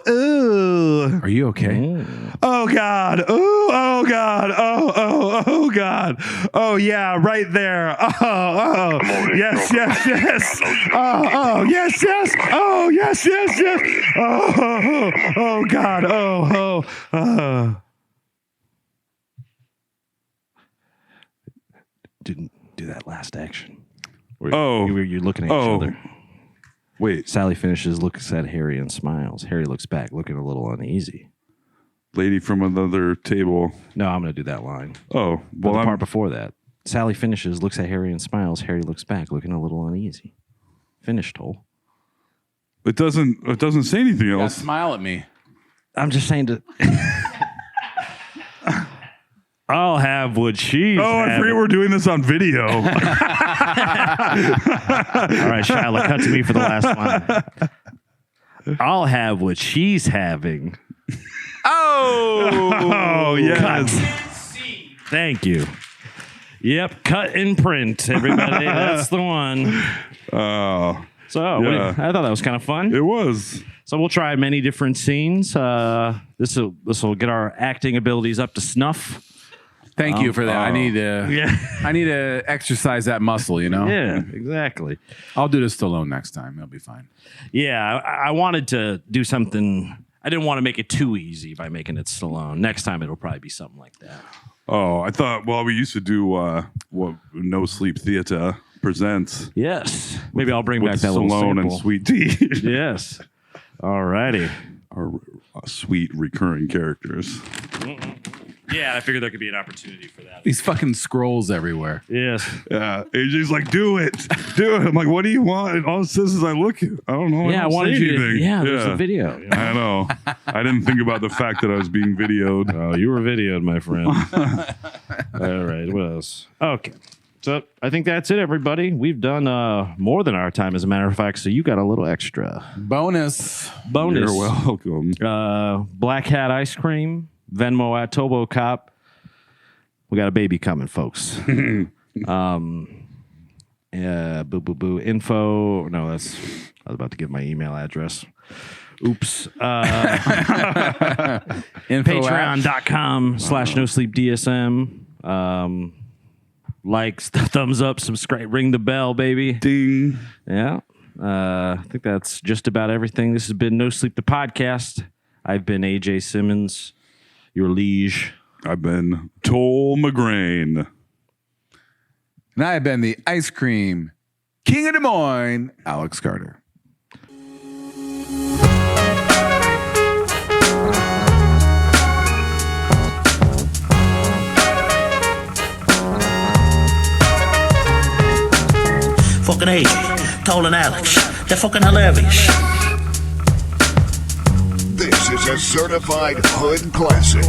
ooh. Are you okay? Oh, God. Ooh, oh, God. Oh, God. Oh, yeah, right there. Oh. Yes. Oh, yes. Oh, yes. Oh, God. Oh. Didn't do that last action. You're looking at each other. Wait. Sally finishes, looks at Harry and smiles. Harry looks back, looking a little uneasy. Lady from another table. No, I'm going to do that line. Oh, But well, the part before that. Sally finishes, looks at Harry and smiles. Harry looks back, looking a little uneasy. Finished, Toll. it doesn't say anything Yeah, else. smile at me. I'm just saying to... I'll have what she's I forget we're doing this on video. All right, Shyla, cut to me for the last line. I'll have what she's having. Oh, yes. Thank you. Yep, cut and print, everybody. That's the one. Oh, So Yeah. I thought that was kind of fun. it was. So we'll try many different scenes. This will get our acting abilities up to snuff. Thank you for that. I need to. Yeah. I need to exercise that muscle. Yeah, exactly. I'll do this Stallone next time. It'll be fine. Yeah, I wanted to do something. I didn't want to make it too easy by making it Stallone. Next time it'll probably be something like that. Oh, I thought, we used to do No Sleep Theater presents. Yes. Maybe I'll bring with back that little Stallone and sample. Sweet Tea. Yes. All righty. Our sweet recurring characters. Yeah, I figured there could be an opportunity for that. These fucking scrolls everywhere. Yes. Yeah, AJ's like, do it. I'm like, what do you want? And all it says is I don't know. Yeah, I don't wanted say you to. anything. Yeah, there's a video. You know? I know. I didn't think about the fact that I was being videoed. Oh, you were videoed, my friend. All right, what else? Okay. So I think that's it, everybody. We've done more than our time, as a matter of fact. So you got a little extra Bonus. You're welcome. Black Hat ice cream, Venmo at Tobo Cop. We got a baby coming, folks. Yeah, boo boo boo. Info. No, I was about to give my email address. Oops. Patreon.com/NoSleepDSM. Likes, thumbs up, subscribe, ring the bell, baby. Ding. Yeah. I think that's just about everything. This has been No Sleep the Podcast. I've been AJ Simmons, your liege. I've been Toll McGrain. And I have been the ice cream king of Des Moines, Alex Carter. Fucking AJ, Toll and Alex. They're fucking hilarious. This is a certified hood classic.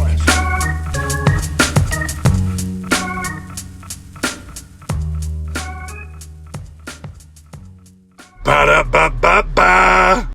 Ba-da-ba-ba-ba.